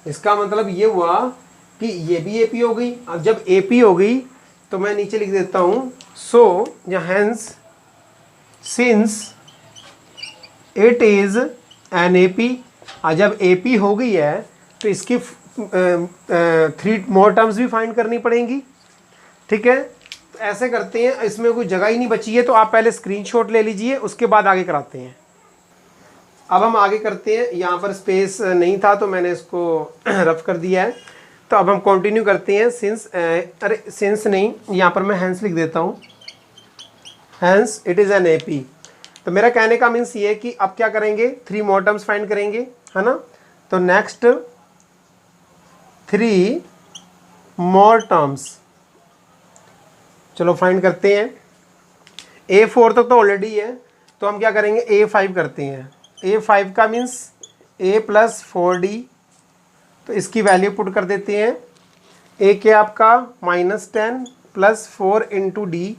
इसका मतलब ये हुआ कि ये भी AP हो गई। अब जब AP हो गई तो मैं नीचे लिख देता हूँ, सो या hence since it is an AP। जब AP हो गई है तो इसकी 3 मोर टर्म्स भी फाइंड करनी पड़ेंगी, ठीक है। तो ऐसे करते हैं, इसमें कोई जगह ही नहीं बची है, तो आप पहले स्क्रीनशॉट ले लीजिए, उसके बाद आगे कराते हैं। अब हम आगे करते हैं, यहाँ पर स्पेस नहीं था तो मैंने इसको रफ कर दिया है। तो अब हम कंटिन्यू करते हैं, सिंस, अरे सिंस नहीं, यहाँ पर मैं हैंस लिख देता हूँ, hence it is an AP। तो मेरा कहने का मीन्स ये है कि अब क्या करेंगे, 3 मोर टर्म्स फाइंड करेंगे, है ना। तो नेक्स्ट 3 मोर टर्म्स, चलो फाइंड करते हैं। A4 तक तो ऑलरेडी है, तो हम क्या करेंगे, A5 करते हैं। A5 का मीन्स A + 4D, तो इसकी वैल्यू पुट कर देते हैं। A क्या आपका -10 + 4 × D,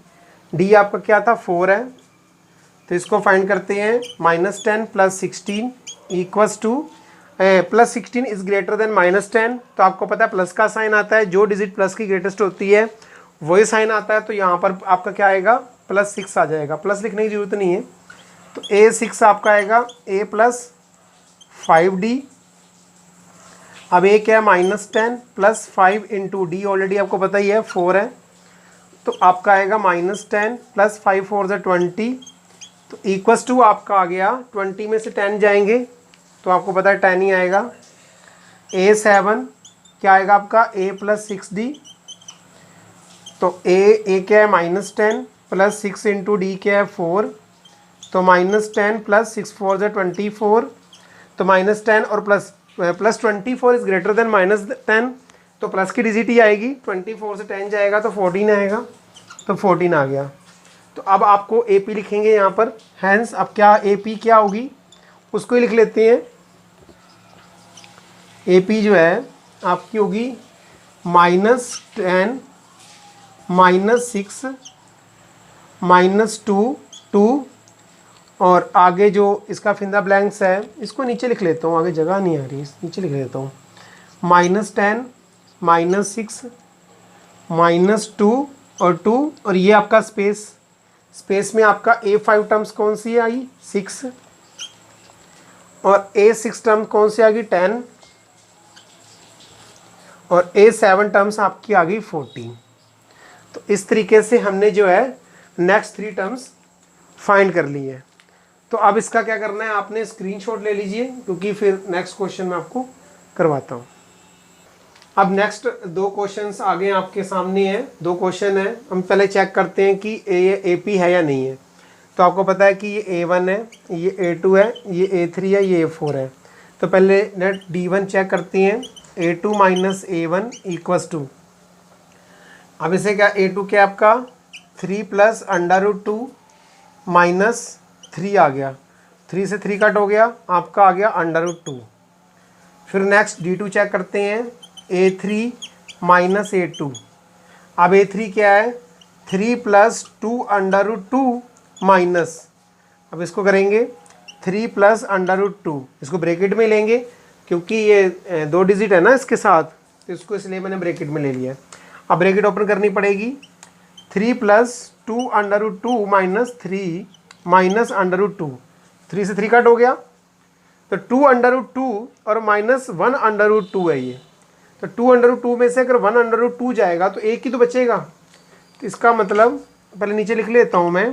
D आपका क्या था, 4 है, तो इसको फाइंड करते हैं। -10 + 16 = +16 इज ग्रेटर देन -10, तो आपको पता है प्लस का साइन आता है, जो डिजिट प्लस की ग्रेटेस्ट होती है वही साइन आता है। तो यहाँ पर आपका क्या आएगा, +6 आ जाएगा, प्लस लिखने की जरूरत नहीं है। तो A6 आपका आएगा A + 5D। अब A क्या है, -10 + 5 × D, ऑलरेडी आपको पता ही है 4 है, तो आपका आएगा -10 + 5 4 = 20, तो = आपका आ गया 20 में से 10 जाएंगे तो आपको पता है 10 ही आएगा। A7 क्या आएगा आपका, A + 6D, तो A क्या है, -10 + 6 × D क्या है, 4, तो -10 + 6 4 = 24, तो -10 और +24 इज ग्रेटर देन -10, तो प्लस की डिजिट ही आएगी, 24 से 10 जाएगा तो 14 आएगा, तो 14 आ गया। तो अब आपको AP लिखेंगे यहाँ पर, हैंस अब क्या AP क्या होगी उसको ही लिख लेते हैं। AP जो है आपकी होगी -10 -6 -2 2, और आगे जो इसका फिंदा ब्लैंक्स है इसको नीचे लिख लेता हूँ, आगे जगह नहीं आ रही, नीचे लिख लेता हूँ। -10 -6 -2 और 2 और ये आपका स्पेस में आपका A5 टर्म्स कौन सी आई 6 और A6 टर्म कौन सी आ गई 10 और A7 टर्म्स आपकी आ गई 14। तो इस तरीके से हमने जो है नेक्स्ट 3 टर्म्स फाइंड कर ली है। तो अब इसका क्या करना है, आपने स्क्रीनशॉट ले लीजिए क्योंकि फिर नेक्स्ट क्वेश्चन मैं आपको करवाता हूँ। अब नेक्स्ट 2 क्वेश्चंस आगे आपके सामने हैं, 2 क्वेश्चन है। हम पहले चेक करते हैं कि AP है या नहीं है। तो आपको पता है कि ये A1 है, ये A2 है, ये A3 है, ये A4 है। तो पहले नेट D1 चेक करते हैं। A2 minus A1 equals to, अब इसे क्या A2 क्या आपका 3 प्लस अंडर रूट 2 माइनस 3 आ गया, 3 से 3 कट हो गया, आपका आ गया अंडर रूट 2। फिर नेक्स्ट D2 चेक करते हैं। A3 माइनस A2, अब A3 क्या है 3 प्लस 2 अंडर रूट 2 माइनस, अब इसको करेंगे 3 प्लस अंडर रूट 2, इसको ब्रैकेट में लेंगे क्योंकि ये 2 डिजिट है ना इसके साथ, तो इसको इसलिए मैंने ब्रैकेट में ले लिया। अब ब्रैकेट ओपन करनी पड़ेगी, 3 plus 2 under root 2 minus 3 minus under root 2, 3 से 3 कट हो गया, तो 2 अंडर रूट 2 और माइनस 1 अंडर रूट 2 है ये। तो 2 अंडर रूट 2 में से अगर 1 अंडर रूट 2 जाएगा तो एक ही तो बचेगा। तो इसका मतलब पहले नीचे लिख लेता हूँ मैं,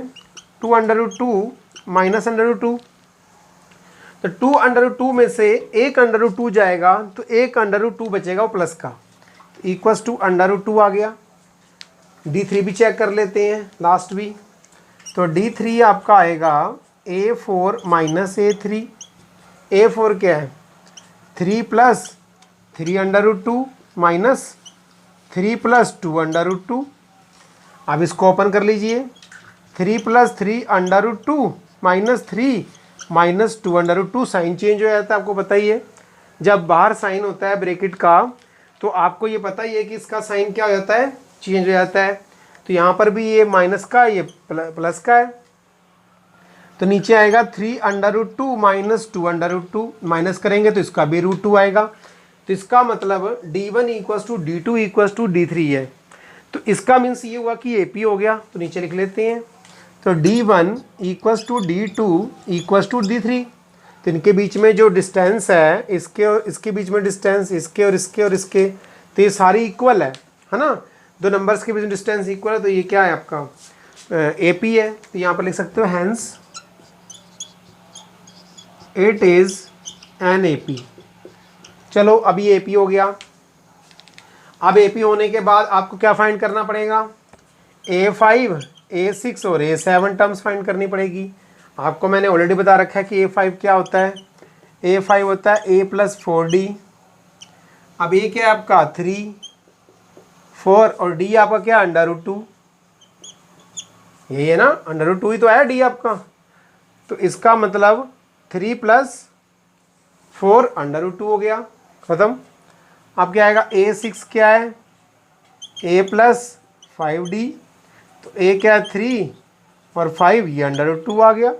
2 under root 2 minus under root 2, तो 2 अंडर रूट 2 में से 1 अंडर रूट 2 जाएगा तो 1 अंडर रूट 2 बचेगा वो प्लस का, तो इक्वस टू अंडर रूट 2 आ गया। D3 भी चेक कर लेते हैं लास्ट भी। तो D3 आपका आएगा A4 माइनस A3, A4 क्या है 3 plus 3 under root 2 minus 3 plus 2 under root 2। अब इसको ओपन कर लीजिए, 3 plus 3 under root 2 minus 3 minus 2 under root 2, sign change हो जाता है, आपको पता ही है। जब बाहर साइन होता है ब्रैकेट का तो आपको ये पता ही है कि इसका साइन क्या हो जाता है, चेंज हो जाता है। तो यहाँ पर भी ये माइनस का ये प्लस का है, तो नीचे आएगा 3 under root 2 minus 2 under root 2, minus करेंगे तो इसका भी रूट 2 आएगा। तो इसका मतलब D1 equals to D2 equals to D3 है। तो इसका मीन्स ये हुआ कि AP हो गया, तो नीचे लिख लेते हैं। तो D1 equals to D2 equals to D3, तो इनके बीच में जो डिस्टेंस है, इसके और इसके बीच में डिस्टेंस, इसके और इसके और इसके, तो ये सारी इक्वल है ना, 2 नंबर्स के बीच में डिस्टेंस इक्वल है, तो ये क्या है आपका AP है। तो यहाँ पर लिख सकते हो hence it is an AP। चलो अभी AP हो गया। अब AP होने के बाद आपको क्या फाइंड करना पड़ेगा, A5 A6 और A7 टर्म्स फाइंड करनी पड़ेगी। आपको मैंने ऑलरेडी बता रखा है कि A5 क्या होता है, A5 होता है A प्लस 4D। अब ये क्या है आपका 3 4 और D आपका क्या अंडर रूट 2, यही है ना, अंडर रूट 2 ही तो आया D आपका। तो इसका मतलब 3 प्लस 4 अंडर रूट 2 हो गया, खत्म। अब क्या आएगा A6 क्या है A प्लस 5D, तो A क्या है 3 और 5, ये अंडर रूट 2 आ गया।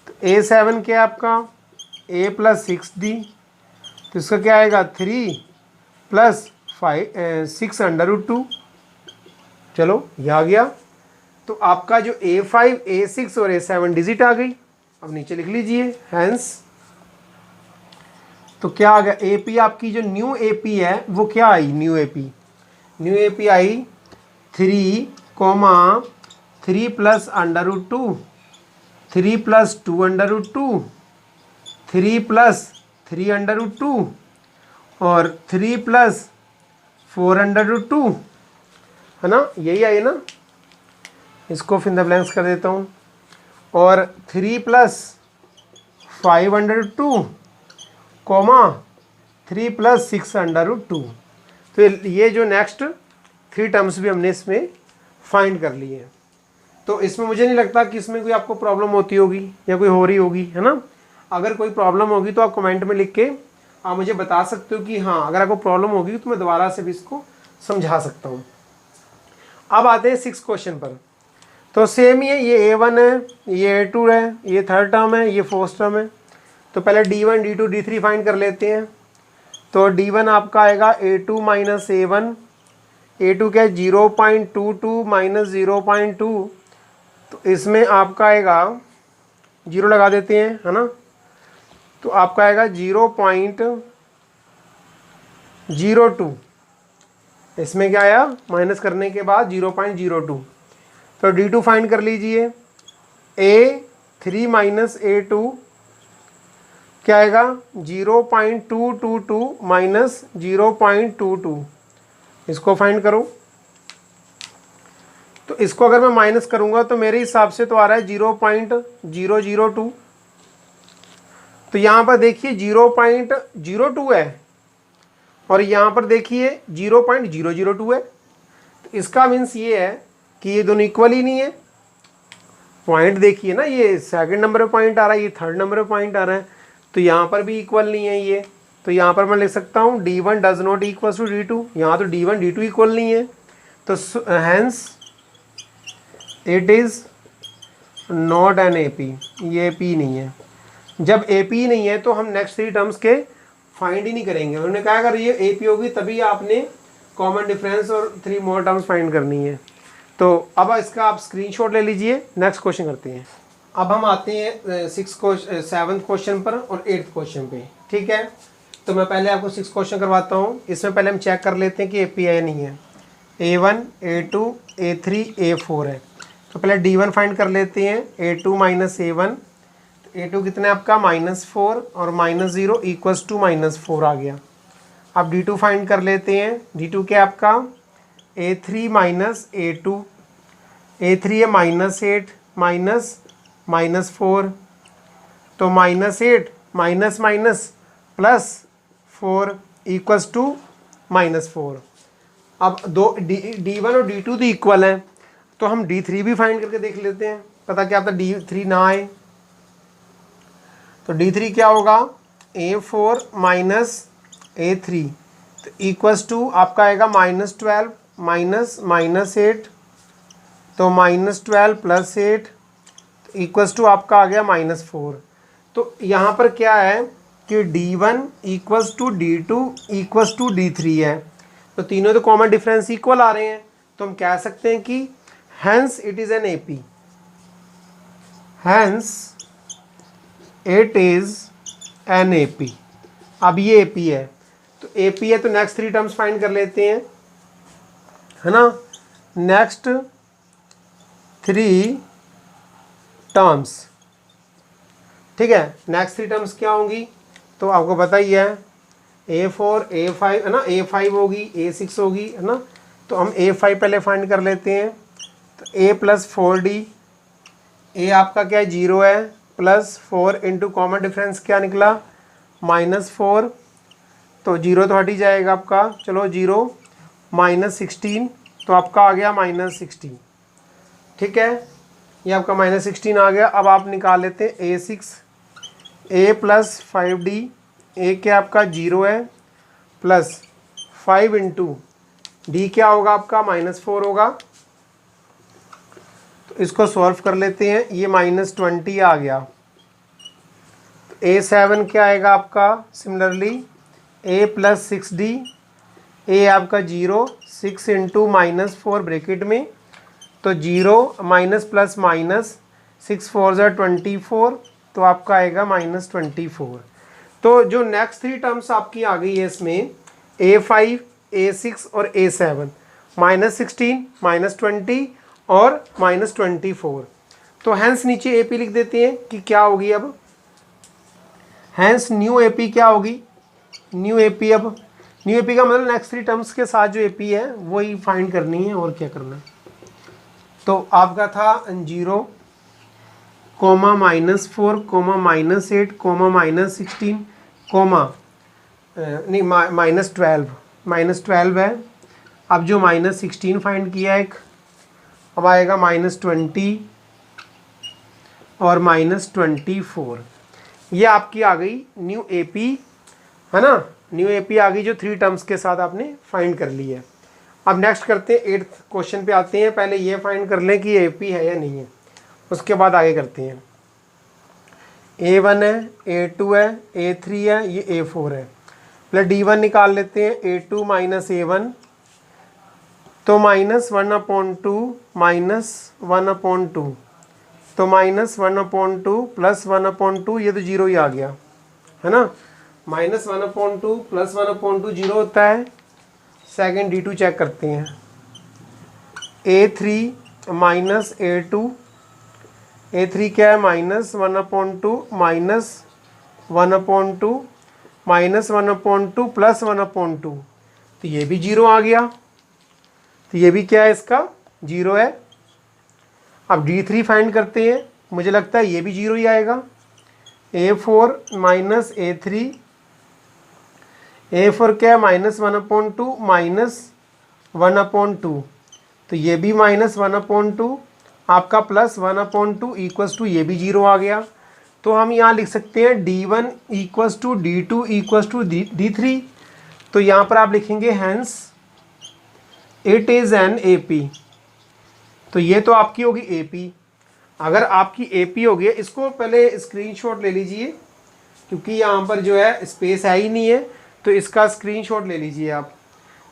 तो A7 क्या है आपका A प्लस 6D, तो इसका क्या आएगा 3 प्लस 6 अंडर रूट 2। चलो ये आ गया। तो आपका जो A5 A6 और A7 डिजिट आ गई। अब नीचे लिख लीजिए हैंस, तो क्या आ गया AP आपकी जो न्यू AP है वो क्या आई, न्यू AP आई 3, 3 plus under root 2, 3 plus 2 under root 2, 3 plus 3 under root 2 और 3 प्लस 4 अंडर रूट 2, है ना, यही आई ना। इसको फिर द ब्लैंक्स कर देता हूँ, और 3 plus 5 under root 2 comma 3 plus 6 under root 2। तो ये जो नेक्स्ट 3 टर्म्स भी हमने इसमें फाइंड कर लिए हैं। तो इसमें मुझे नहीं लगता कि इसमें कोई आपको प्रॉब्लम होती होगी या कोई हो रही होगी, है ना। अगर कोई प्रॉब्लम होगी तो आप कमेंट में लिख के आप मुझे बता सकते हो कि हाँ, अगर आपको प्रॉब्लम होगी तो मैं दोबारा से भी इसको समझा सकता हूँ। अब आते हैं 6 क्वेश्चन पर। तो सेम ही है, ये A1 है, ये A2 है, ये 3rd टर्म है, ये 4th टर्म है। तो पहले D1 D2 D3 फाइंड कर लेते हैं। तो D1 आपका आएगा A2 माइनस A1 A2 क्या है 0.22 माइनस 0.2, तो इसमें आपका आएगा 0 लगा देते हैं, है ना, तो आपका आएगा 0.02। इसमें क्या आया माइनस करने के बाद 0.02। तो D2 फाइंड कर लीजिए। A3 माइनस A2 क्या आएगा 0.222 माइनस 0.22, इसको फाइंड करो। तो इसको अगर मैं माइनस करूंगा तो मेरे हिसाब से तो आ रहा है 0.002। तो यहाँ पर देखिए 0.02 है और यहाँ पर देखिए 0.002 है। तो इसका मीन्स ये है कि ये दोनों इक्वल ही नहीं है। पॉइंट देखिए ना, ये सेकंड नंबर पे पॉइंट आ रहा है, ये थर्ड नंबर पे पॉइंट आ रहा है, तो यहाँ पर भी इक्वल नहीं है ये। तो यहाँ पर मैं लिख सकता हूँ D1 does not equal to D2। यहाँ तो D1 D2 इक्वल नहीं है, तो hence it is not an AP। ये AP नहीं है। जब AP नहीं है तो हम नेक्स्ट 3 टर्म्स के फाइंड ही नहीं करेंगे। उन्होंने कहा अगर ये AP होगी तभी आपने कॉमन डिफरेंस और 3 मोर टर्म्स फाइंड करनी है। तो अब इसका आप स्क्रीनशॉट ले लीजिए। नेक्स्ट क्वेश्चन करते हैं। अब हम आते हैं 7th क्वेश्चन पर और 8th क्वेश्चन पे, ठीक है। तो मैं पहले आपको 6 क्वेश्चन करवाता हूँ। इसमें पहले हम चेक कर लेते हैं कि AP है या नहीं है। A1 A2 A3 A4 है, तो पहले D1 फाइंड कर लेते हैं। A2 माइनस A1, A2 कितना है आपका -4 और -0 इक्वल्स टू -4 आ गया। अब D2 फाइंड कर लेते हैं। D2 क्या आपका A3 माइनस A2, A3 है -8 माइनस -4, तो -8 माइनस माइनस +4 इक्वल्स टू -4। अब D1 और D2 तो इक्वल हैं, तो हम D3 भी फाइंड करके देख लेते हैं। पता क्या आता D3 ना आए तो D3 क्या होगा A4 माइनस A3, तो इक्वल्स टू आपका आएगा -12 -8, तो -12 + 8 इक्वल्स टू आपका आ गया -4। तो यहाँ पर क्या है कि D1 equals to D2 equals to D3 है, तो तीनों तो कॉमन डिफरेंस इक्वल आ रहे हैं, तो हम कह सकते हैं कि hence it is an AP। Hence it is an AP। अब ये AP है, तो AP है तो नेक्स्ट 3 टर्म्स फाइंड कर लेते हैं, है ना। नेक्स्ट 3 टर्म्स, ठीक है। नेक्स्ट 3 टर्म्स क्या होंगी तो आपको पता ही है। A4 A5 है ना, A5 होगी A6 होगी, है ना। तो हम A5 पहले फाइंड कर लेते हैं। तो A + 4D, A आपका क्या है 0 है, +4 इंटू कॉमन डिफरेंस क्या निकला -4, तो 0 तो हट ही जाएगा आपका, चलो 0 -16, तो आपका आ गया -16, ठीक है। ये आपका -16 आ गया। अब आप निकाल लेते हैं A6, A + 5D, A क्या आपका 0 है, +5 इंटू D क्या होगा आपका -4 होगा, तो इसको सॉल्व कर लेते हैं। ये -20 आ गया। तो A7 क्या आएगा आपका सिमिलरली A + 6D, A आपका 0 6 इंटू -4 ब्रैकेट में, तो 0 माइनस प्लस माइनस 6 4 ज़ा 24, तो आपका आएगा -24। तो जो नेक्स्ट 3 टर्म्स आपकी आ गई है इसमें A5 A6 और A7, -16 -20 और -24। तो हैंस नीचे AP लिख देते हैं कि क्या होगी। अब हैंस न्यू AP क्या होगी, न्यू AP। अब न्यू AP का मतलब नेक्स्ट 3 टर्म्स के साथ जो AP है वही फाइंड करनी है, और क्या करना है। तो आपका था 0, -4, -8, -16, नहीं -12 है। अब जो -16 फाइंड किया एक, अब आएगा -20 और -24। ये आपकी आ गई न्यू AP, है ना। न्यू AP आ गई जो 3 टर्म्स के साथ आपने फाइंड कर ली है। अब नेक्स्ट करते हैं 8th क्वेश्चन पे आते हैं। पहले ये फाइंड कर लें कि AP है या नहीं है, उसके बाद आगे करते हैं। A1 है, A2 है, A3 है, ये A4 है। पहले D1 निकाल लेते हैं। A2 - A1 तो -1/2 -1/2, तो -1/2 + 1/2, ये तो 0 ही आ गया है ना। -1/2 + 1/2 0 होता है। सेकंड D2 चेक करते हैं। A3 - A2, A3 क्या है -1/2 -1/2 -1/2 + 1/2, तो ये भी 0 आ गया। तो ये भी क्या है, इसका 0 है। अब D3 फाइंड करते हैं, मुझे लगता है ये भी 0 ही आएगा। A4 - A3, A4 क्या है -1/2 -1/2, तो ये भी -1/2 आपका + 1/2 = ये भी 0 आ गया। तो हम यहाँ लिख सकते हैं D1 = D2 = D3। तो यहाँ पर आप लिखेंगे hence it is an AP। तो ये तो आपकी होगी AP। अगर आपकी AP होगी, इसको पहले स्क्रीनशॉट ले लीजिए, क्योंकि यहाँ पर जो है स्पेस है ही नहीं है, तो इसका स्क्रीनशॉट ले लीजिए आप,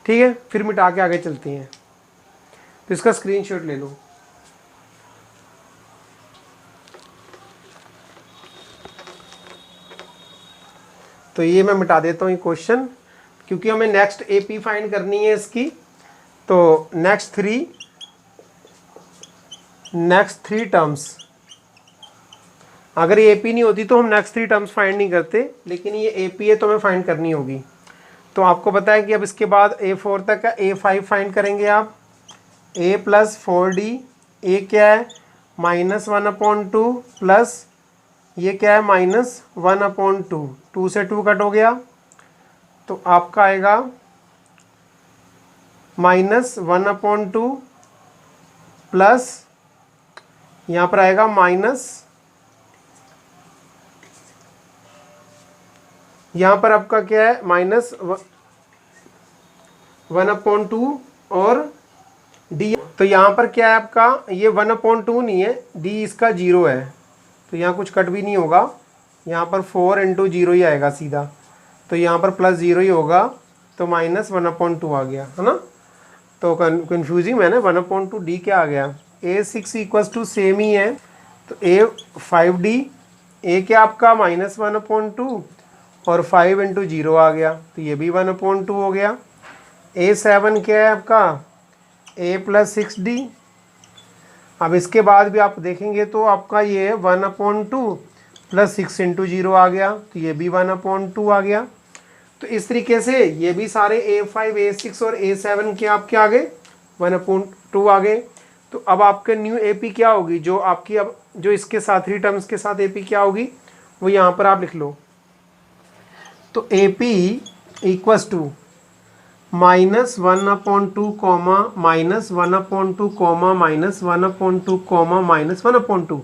ठीक है। फिर मिटा के आगे चलते हैं। तो इसका स्क्रीनशॉट ले लो। तो ये मैं मिटा देता हूँ ये क्वेश्चन, क्योंकि हमें नेक्स्ट AP फाइंड करनी है इसकी। तो नेक्स्ट थ्री टर्म्स, अगर ये AP नहीं होती तो हम नेक्स्ट 3 टर्म्स फाइंड नहीं करते, लेकिन ये AP है तो हमें फाइंड करनी होगी। तो आपको पता है कि अब इसके बाद A4 तक का A5 फाइंड करेंगे आप। A + 4D, A क्या है -1/2 प्लस ये क्या है -1/2, 2 से 2 कट हो गया, तो आपका आएगा -1/2 प्लस यहाँ पर आएगा यहाँ पर आपका क्या है -1/2 और D। तो यहाँ पर क्या है आपका, ये 1/2 नहीं है, D इसका 0 है, तो यहाँ कुछ कट भी नहीं होगा। यहाँ पर 4 × 0 ही आएगा सीधा, तो यहाँ पर +0 ही होगा, तो -1/2 आ गया, है ना। तो कन्फ्यूजिंग है ना, 1/2 D क्या आ गया। A6 = सेम ही है, तो A5D, A क्या आपका -1/2 और 5 × 0 आ गया, तो ये भी 1/2 हो गया। A7 क्या है आपका A + 6D। अब इसके बाद भी आप देखेंगे तो आपका ये 1/2 + 6 × 0 आ गया, तो ये भी 1/2 आ गया। तो इस तरीके से ये भी सारे A5, A6 और A7 के आपके आ गए 1/2 आ गए। तो अब आपके न्यू AP क्या होगी, जो आपकी अब जो इसके साथ 3 टर्म्स के साथ AP क्या होगी, वो यहाँ पर आप लिख लो। तो AP = -1/2, -1/2, -1/2, -1/2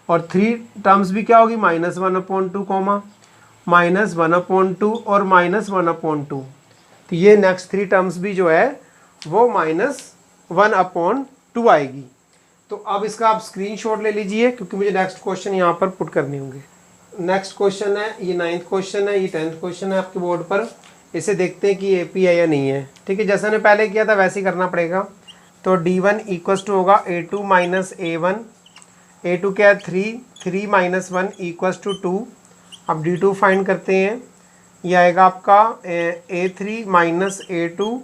और 3 टर्म्स भी क्या होगी -1/2, -1/2 और -1/2। तो ये नेक्स्ट 3 टर्म्स भी जो है वो -1/2 आएगी। तो अब इसका आप स्क्रीनशॉट ले लीजिए, क्योंकि मुझे नेक्स्ट क्वेश्चन यहाँ पर पुट करने होंगे। नेक्स्ट क्वेश्चन है, ये 9th क्वेश्चन है, ये 10th क्वेश्चन है आपके बोर्ड पर। इसे देखते हैं कि AP है या नहीं है, ठीक है। जैसा मैंने पहले किया था वैसे ही करना पड़ेगा। तो D1 = होगा A2 - A1, A2 क्या है 3 - 1 = 2। अब D2 फाइंड करते हैं, ये आएगा आपका A3 - A2,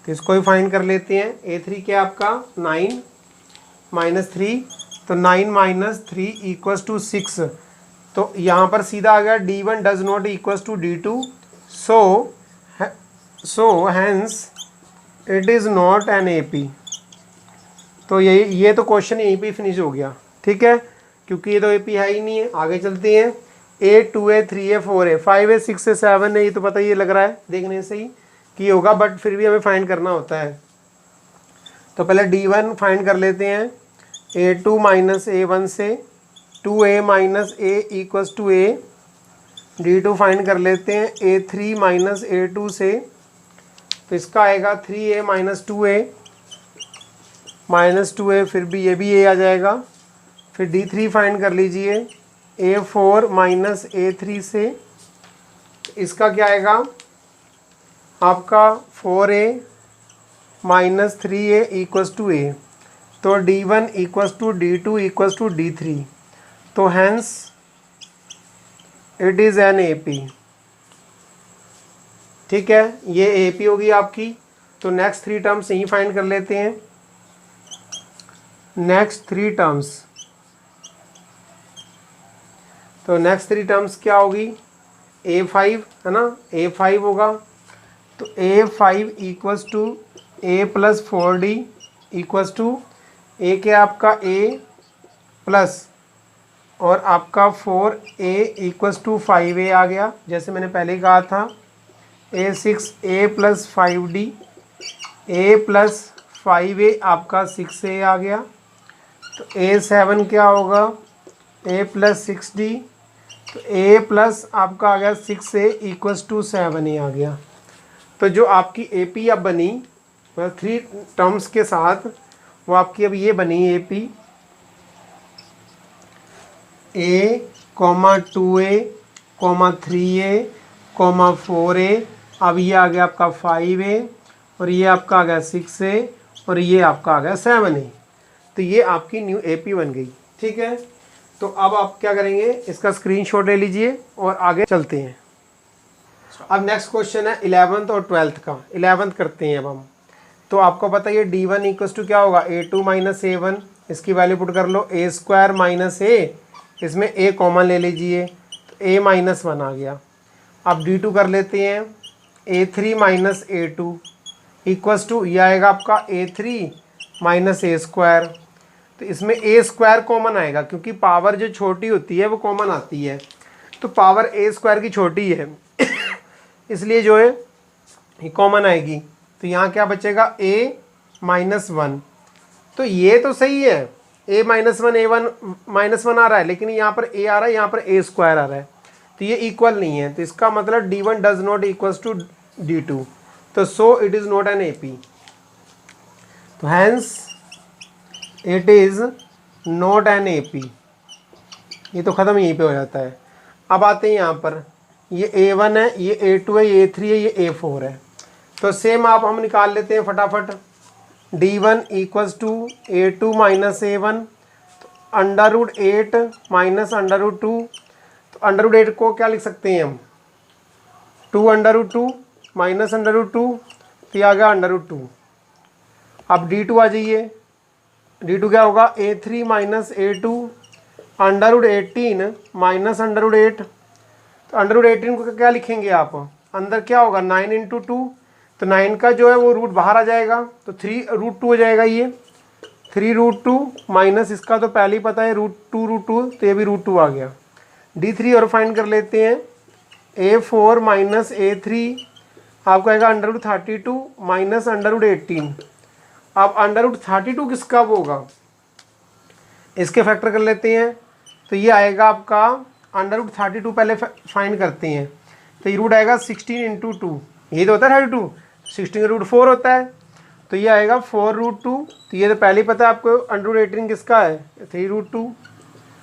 तो इसको ही फाइंड कर लेते हैं। A3 क्या है आपका 9 - 3, तो 9 - 3 = 6। तो यहाँ पर सीधा आ गया D1 does not = D2, so hence it is not an AP। तो ये तो क्वेश्चन यहीं पे फिनिश हो गया, ठीक है, क्योंकि ये तो AP है ही नहीं है। आगे चलते हैं। A 2 A 3 A 4 A 5 A 6 A 7 A, ये तो पता ही लग रहा है देखने से ही कि ये होगा, बट फिर भी हमें फाइंड करना होता है। तो पहले D1 फाइंड कर लेते हैं। A2 - A1 से 2A - A = A। D2 find कर लेते हैं A3 - A2 से, तो इसका आएगा 3A - 2A, फिर भी ये भी A आ जाएगा। फिर D3 फाइंड कर लीजिए A4 - A3 से, इसका क्या आएगा आपका 4A minus 3a equals to a, तो d1 equals to d2 equals to d3, तो hence it is an AP। ठीक है, ये AP होगी आपकी। तो नेक्स्ट 3 टर्म्स यहीं फाइंड कर लेते हैं। नेक्स्ट 3 टर्म्स, तो नेक्स्ट 3 टर्म्स क्या होगी, A5 है ना, A5 होगा, तो A5 equals to A plus 4D equals to A के आपका A प्लस और आपका 4A इक्वल्स टू 5A आ गया, जैसे मैंने पहले कहा था। A6A plus 5D, A plus 5A आपका 6A आ गया, तो A7 क्या होगा, A प्लस 6D, तो A प्लस आपका आ गया 6A इक्वल्स टू 7A आ गया। तो जो आपकी AP अब बनी, मतलब 3 टर्म्स के साथ, वो आपकी अब ये बनी AP A, 2A, 3A, 4A, अब ये आ गया आपका 5A, और ये आपका आ गया 6A, और ये आपका आ गया 7A। तो ये आपकी न्यू AP बन गई। ठीक है, तो अब आप क्या करेंगे, इसका स्क्रीनशॉट ले लीजिए और आगे चलते हैं। अब नेक्स्ट क्वेश्चन है 11th और 12th का। 11th करते हैं अब हम। तो आपको पता है d1 इक्वल्स टू क्या होगा, A2 माइनस A1, इसकी वैल्यू पुट कर लो, A स्क्वायर माइनस A, इसमें A कॉमन ले लीजिए, तो A माइनस 1 आ गया। अब d2 कर लेते हैं, A3 minus A2 equals to, यह आएगा आपका A3 माइनस A स्क्वायर, तो इसमें A स्क्वायर कॉमन आएगा, क्योंकि पावर जो छोटी होती है वो कॉमन आती है, तो पावर A स्क्वायर की छोटी है इसलिए जो है ये कॉमन आएगी। तो यहाँ क्या बचेगा, A माइनस 1, तो ये तो सही है, A माइनस 1 A1 माइनस 1 आ रहा है, लेकिन यहाँ पर A आ रहा है, यहाँ पर A स्क्वायर आ रहा है, तो ये इक्वल नहीं है, तो इसका मतलब d1 does not equals to d2, तो so it is not an AP। तो hence it is not an AP। ये तो ख़त्म यहीं पे हो जाता है। अब आते हैं यहाँ पर, ये A1 है, ये A2 है, ये A3 है, ये A4 है, तो सेम आप हम निकाल लेते हैं फटाफट। d1 equals to A2 minus A1, तो under root 8 minus under root 2, तो अंडर रूट 8 को क्या लिख सकते हैं हम, 2 under root 2 minus under root 2, तो ये आ गया अंडर रूट 2। अब d2 आ जाइए, d2 क्या होगा, A3 minus A2 under root 18 minus under root 8, तो अंडर रूट 18 को क्या लिखेंगे आप, अंदर क्या होगा 9 इंटू 2, तो 9 का जो है वो रूट बाहर आ जाएगा, तो 3 रूट 2 हो जाएगा, ये 3 रूट 2 माइनस इसका तो पहले ही पता है रूट 2, तो ये भी रूट 2 आ गया। d3 और फाइंड कर लेते हैं, A4 माइनस A3 आपको आएगा under root 32 minus under root 18। अब अंडर रूट 32 किसका वो होगा, इसके फैक्टर कर लेते हैं, तो ये आएगा आपका अंडर रूट 32 पहले फाइंड करते हैं, तो ये रूट आएगा 16 इंटू 2, ये तो होता है 32, 16 रूट 4 होता है, तो ये आएगा 4 रूट 2, तो ये तो पहले ही पता है आपको अंडर रूट 18 किसका है, 3 रूट 2,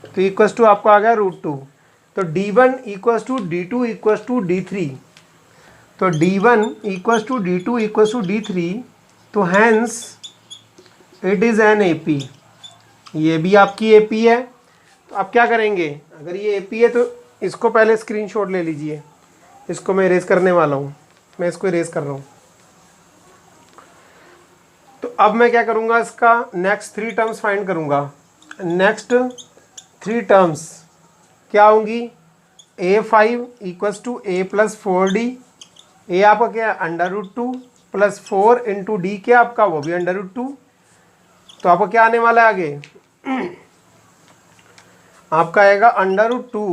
तो इक्वल्स टू आपको आ गया रूट 2। तो d1 equals to d2 equals to d3, तो d1 equals to d2 equals to d3, तो hence it is an AP। ये भी आपकी AP है। तो आप क्या करेंगे, अगर ये AP है तो इसको पहले स्क्रीनशॉट ले लीजिए, इसको मैं इरेज करने वाला हूँ, मैं इसको इरेज कर रहा हूँ। तो अब मैं क्या करूँगा, इसका नेक्स्ट 3 टर्म्स फाइंड करूँगा। नेक्स्ट 3 टर्म्स क्या होंगी, A5 equals to A plus 4D, A आपका क्या है under root 2 plus 4 into D क्या आपका, वो भी अंडर रूट 2, तो आपका क्या आने वाला है आगे आपका आएगा under root 2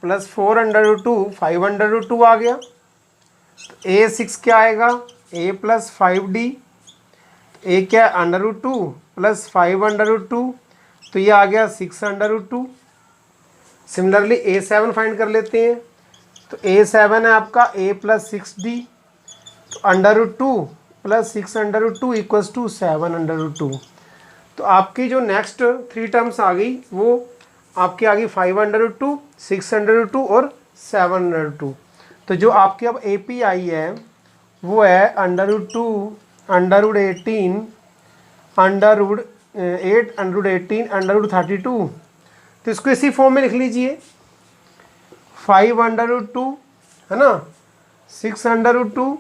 plus 4 under root 2, 5 under root 2 आ गया। तो A6 क्या आएगा, A प्लस 5D, A क्या under root 2 plus 5 under root 2, तो ये आ गया 6 under root 2। Similarly A7 find कर लेते हैं, तो A7 है आपका A प्लस 6D, तो under root 2 plus 6 under root 2 equals to 7 under root 2। तो आपकी जो नेक्स्ट 3 टर्म्स आ गई वो आपकी आ गई 5 अंडर रूट 2, 6 अंडर रूट 2 और 7 अंडर रूट 2। तो जो आपकी अब AP आई है वो है अंडर रूट 2 √18 √8 √18 √32, तो इसको इसी फॉर्म में लिख लीजिए। 5√2 है ना, 6√2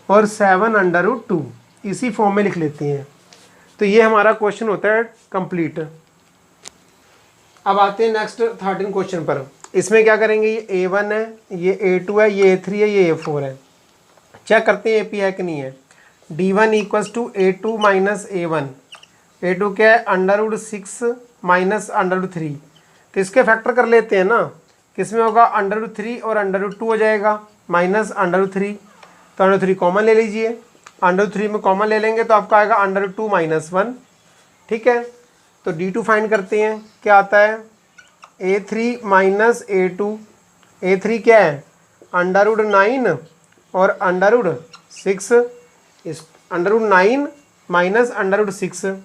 और 7√2, इसी फॉर्म में लिख लेते हैं। तो ये हमारा क्वेश्चन होता है कंप्लीट। अब आते हैं नेक्स्ट 13 क्वेश्चन पर। इसमें क्या करेंगे, ये A1 है, ये A2 है, ये A3 है, ये A4 है। चेक करते हैं AP है कि नहीं है। D1 = A2 - A1। A2 क्या है, √6 - √3। तो इसके फैक्टर कर लेते हैं ना, किसमें होगा, √3 और √2 हो जाएगा माइनस √3। तो √3 कॉमन ले लीजिए, √3 में कॉमन ले लेंगे तो आपका आएगा √2 - 1। ठीक है, तो D2 फाइंड करते हैं, क्या आता है, A3 - A2। A3 क्या है, √9 और √6, इस √9 माइनस √6,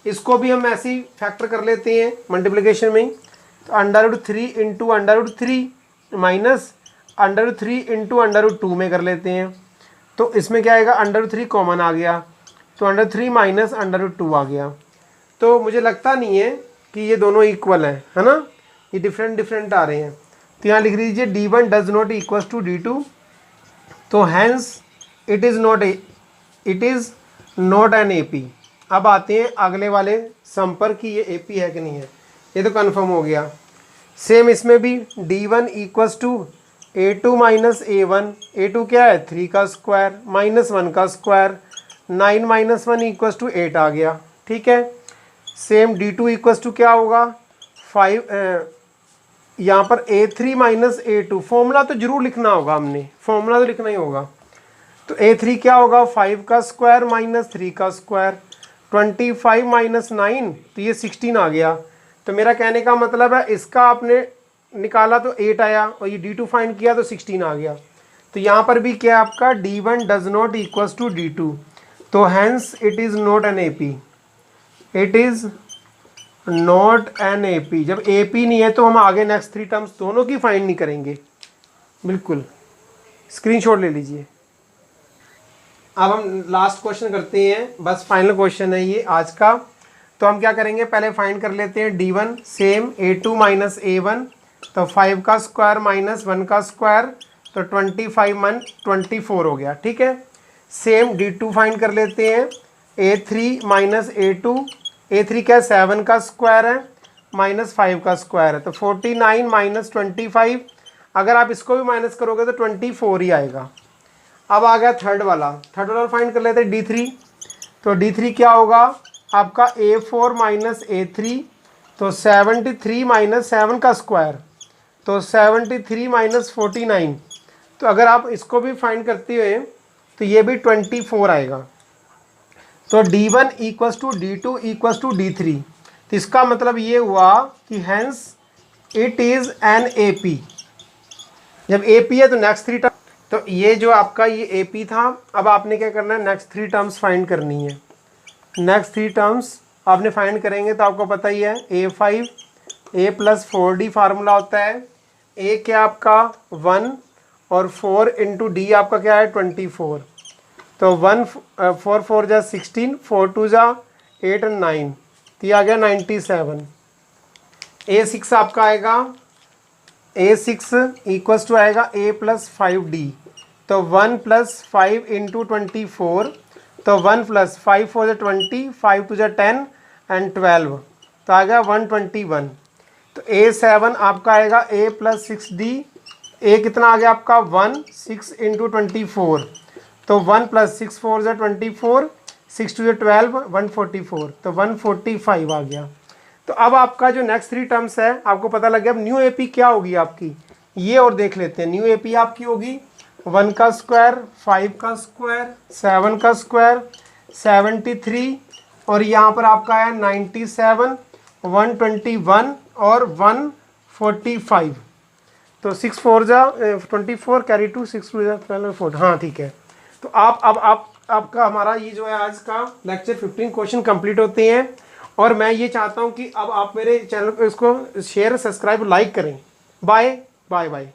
इसको भी हम ऐसे ही फैक्टर कर लेते हैं मल्टीप्लिकेशन में। तो √3 × √3 माइनस √3 × √2 में कर लेते हैं। तो इसमें क्या आएगा, √3 कॉमन आ गया, तो √3 माइनस √2 आ गया। तो मुझे लगता नहीं है कि ये दोनों इक्वल हैं, है ना, ये डिफरेंट आ रहे हैं। तो यहाँ लिख लीजिए D1 does not equal to D2, तो hence it is not an AP। अब आते हैं अगले वाले सम पर कि ये AP है कि नहीं है। ये तो कन्फर्म हो गया। सेम इसमें भी D1 = A2 - A1। A2 क्या है, 3 का स्क्वायर माइनस 1 का स्क्वायर, 9 - 1 = 8 आ गया। ठीक है, सेम D2 = क्या होगा, 5, यहाँ पर A3 - A2। फॉर्मूला तो जरूर लिखना होगा, हमने फॉर्मूला तो लिखना ही होगा। तो A3 क्या होगा, 5 का स्क्वायर माइनस 3 का स्क्वायर, 25 - 9, तो ये 16 आ गया। तो मेरा कहने का मतलब है, इसका आपने निकाला तो 8 आया और ये D2 फाइंड किया तो 16 आ गया। तो यहाँ पर भी क्या आपका D1 does not equal to D2, तो hence it is not an AP। It is not an AP। जब AP नहीं है तो हम आगे नेक्स्ट 3 टर्म्स दोनों की फाइंड नहीं करेंगे। बिल्कुल, स्क्रीनशॉट ले लीजिए। अब हम लास्ट क्वेश्चन करते हैं, बस फाइनल क्वेश्चन है ये आज का। तो हम क्या करेंगे, पहले फाइंड कर लेते हैं D1। सेम A2 - A1, तो 5 का स्क्वायर माइनस 1 का स्क्वायर, तो 25 - 24 हो गया। ठीक है, सेम D2 फाइंड कर लेते हैं। A3 - A2। A3 क्या, 7 का स्क्वायर है माइनस 5 का स्क्वायर है, तो 49 - 25। अगर आप इसको भी माइनस करोगे तो 24 ही आएगा। अब आ गया थर्ड वाला फाइंड कर लेते हैं D3। तो D3 क्या होगा आपका, A4 - A3, तो 73 - 7 का स्क्वायर, तो 73 - 49। तो अगर आप इसको भी फाइंड करते हुए तो ये भी 24 आएगा। तो D1 = D2 = D3। तो इसका मतलब ये हुआ कि hence it is an AP। जब AP है तो नेक्स्ट 3 टर्म, तो ये जो आपका ये AP था। अब आपने क्या करना है, नेक्स्ट 3 टर्म्स फाइंड करनी है। नेक्स्ट 3 टर्म्स आपने फाइंड करेंगे तो आपको पता ही है, A5 A + 4D फार्मूला होता है। A क्या आपका 1 और 4 × D आपका क्या है 24। तो 1 4 4 जा 16, 4 2 जा 8 और 9, तो ये आ गया 97। A6 आपका आएगा, A6 = आएगा A + 5D। तो 1 + 5 × 24, तो 1 + 5 4 जा 20, 5 2 जा 10 एंड 12, तो आ गया 121। तो A7 आपका आएगा A + 6D। A कितना आ गया आपका 1, 6 × 24, तो 1 + 6 4 जा 24, 6 2 जा 12, 144, तो 145 आ गया। तो अब आपका जो नेक्स्ट 3 टर्म्स है आपको पता लग गया। अब न्यू AP क्या होगी आपकी, ये और देख लेते हैं। न्यू AP आपकी होगी 1 का स्क्वायर, 5 का स्क्वायर, 7 का स्क्वायर, 73, और यहाँ पर आपका है 97, 121 और 145। तो 6 4 जा 24, कैरी 2, 6 2 जा 12 4। हाँ ठीक है। तो आप आपका हमारा ये जो है आज का लेक्चर 15 क्वेश्चन कंप्लीट होते हैं। और मैं ये चाहता हूँ कि अब आप मेरे चैनल को इसको शेयर, सब्सक्राइब, लाइक करें। Bye bye bye.